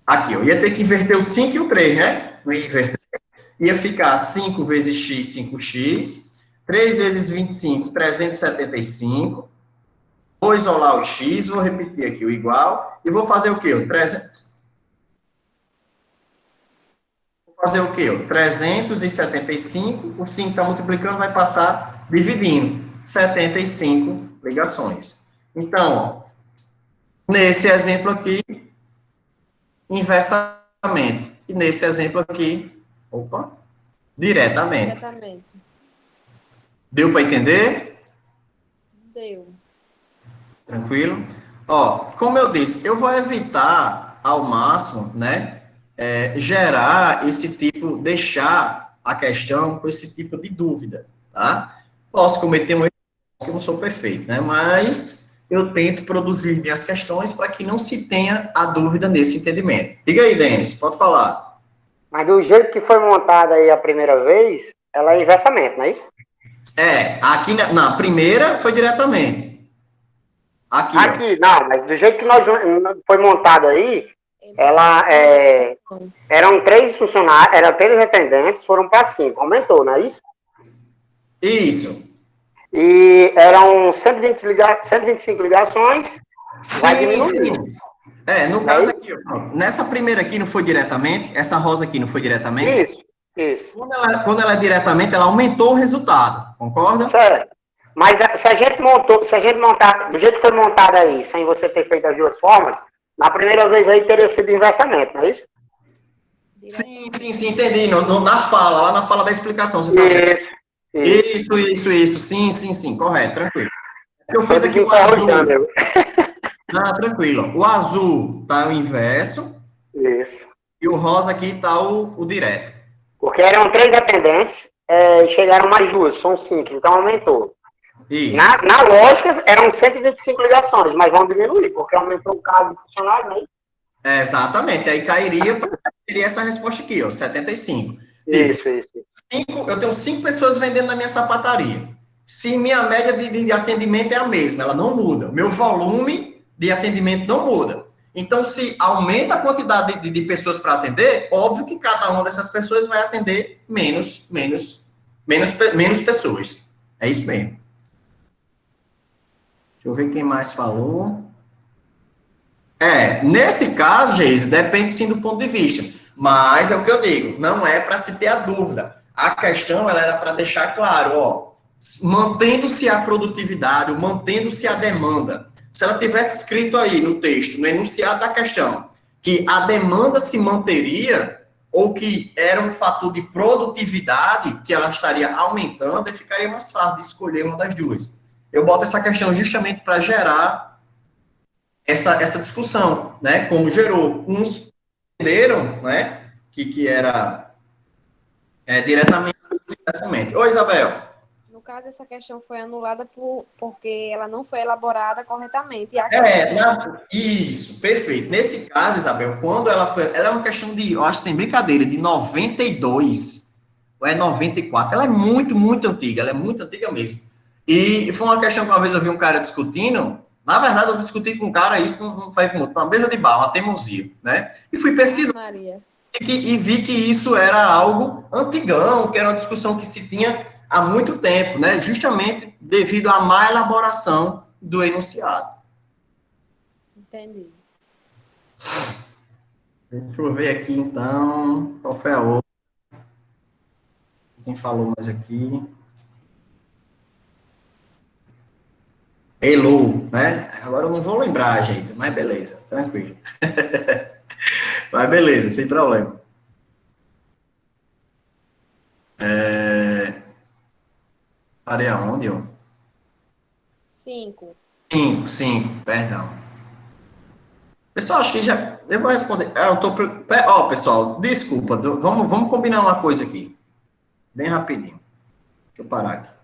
S1: Aqui, ó, ia ter que inverter o 5 e o 3, né? Não ia inverter. Ia ficar 5 vezes x, 5x. 3 vezes 25, 375. Vou isolar o x, vou repetir aqui o igual. E vou fazer o quê? Vou fazer o quê? 375, o 5 está multiplicando, vai passar dividindo. 75 ligações. Então, ó, nesse exemplo aqui, inversamente. E nesse exemplo aqui, diretamente. Deu para entender?
S2: Deu.
S1: Tranquilo? Ó, como eu disse, eu vou evitar ao máximo, né, gerar esse tipo, deixar a questão com esse tipo de dúvida, tá? Posso cometer um erro, que eu não sou perfeito, né, mas eu tento produzir minhas questões para que não se tenha a dúvida nesse entendimento. Diga aí, Denis, pode falar.
S7: Mas do jeito que foi montada aí a primeira vez, ela é inversamente, não é isso?
S1: Aqui na primeira foi diretamente. Aqui,
S7: Aqui, não, mas do jeito que nós foi montado aí, ela eram 3 funcionários, eram 3 atendentes, foram para 5, aumentou, não é isso?
S1: Isso.
S7: E eram 125 ligações, vai diminuir.
S1: Sim. No caso aqui, ó, nessa primeira aqui não foi diretamente, essa rosa aqui não foi diretamente.
S7: Isso.
S1: Quando ela é diretamente, ela aumentou o resultado, concorda?
S7: Certo. Mas se a gente montar, do jeito que foi montado aí, sem você ter feito as 2 formas, na primeira vez aí teria sido inversamente, não é isso?
S1: Sim, entendi. Na fala, lá na fala da explicação. Você tá isso. Sim, correto, tranquilo. Eu fiz aqui o azul. Não, tranquilo. O azul tá o inverso.
S7: Isso.
S1: E o rosa aqui tá o direto.
S7: Porque eram 3 atendentes, e chegaram mais 2, são 5, então aumentou.
S1: Isso.
S7: Na lógica, eram 125 ligações, mas vão diminuir, porque aumentou o cargo de funcionário, né?
S1: Exatamente. Aí seria essa resposta aqui, ó, 75.
S7: Isso.
S1: Eu tenho 5 pessoas vendendo na minha sapataria. Se minha média de atendimento é a mesma, ela não muda. Meu volume de atendimento não muda. Então, se aumenta a quantidade de pessoas para atender, óbvio que cada uma dessas pessoas vai atender menos pessoas. É isso mesmo. Deixa eu ver quem mais falou. Nesse caso, Geise, depende sim do ponto de vista. Mas é o que eu digo, não é para se ter a dúvida. A questão ela era para deixar claro, ó, mantendo-se a produtividade, mantendo-se a demanda. Se ela tivesse escrito aí no texto, no enunciado da questão, que a demanda se manteria, ou que era um fator de produtividade, que ela estaria aumentando, e ficaria mais fácil de escolher uma das duas. Eu boto essa questão justamente para gerar essa discussão, né? Como gerou. Uns entenderam, né? Que era diretamente. Oi, Isabel.
S2: No caso, essa questão foi anulada porque ela não foi elaborada corretamente.
S1: Isso, perfeito. Nesse caso, Isabel, quando ela é uma questão de, eu acho sem brincadeira, de 92, ou é 94, ela é muito, muito antiga, ela é muito antiga mesmo. E foi uma questão que uma vez eu vi um cara discutindo, na verdade eu discuti com um cara, isso não foi com uma mesa de bar, uma teimosia, né? E fui pesquisar. E vi que isso era algo antigão, que era uma discussão que se tinha há muito tempo, né? Justamente devido à má elaboração do enunciado.
S2: Entendi.
S1: Deixa eu ver aqui, então, qual foi a outra? Quem falou mais aqui? Hello, né? Agora eu não vou lembrar, gente, mas beleza, tranquilo. Mas beleza, sem problema. Parei aonde, ó?
S2: 5,
S1: perdão. Pessoal, acho que já... Eu vou responder. Pessoal, desculpa. Vamos combinar uma coisa aqui. Bem rapidinho. Deixa eu parar aqui.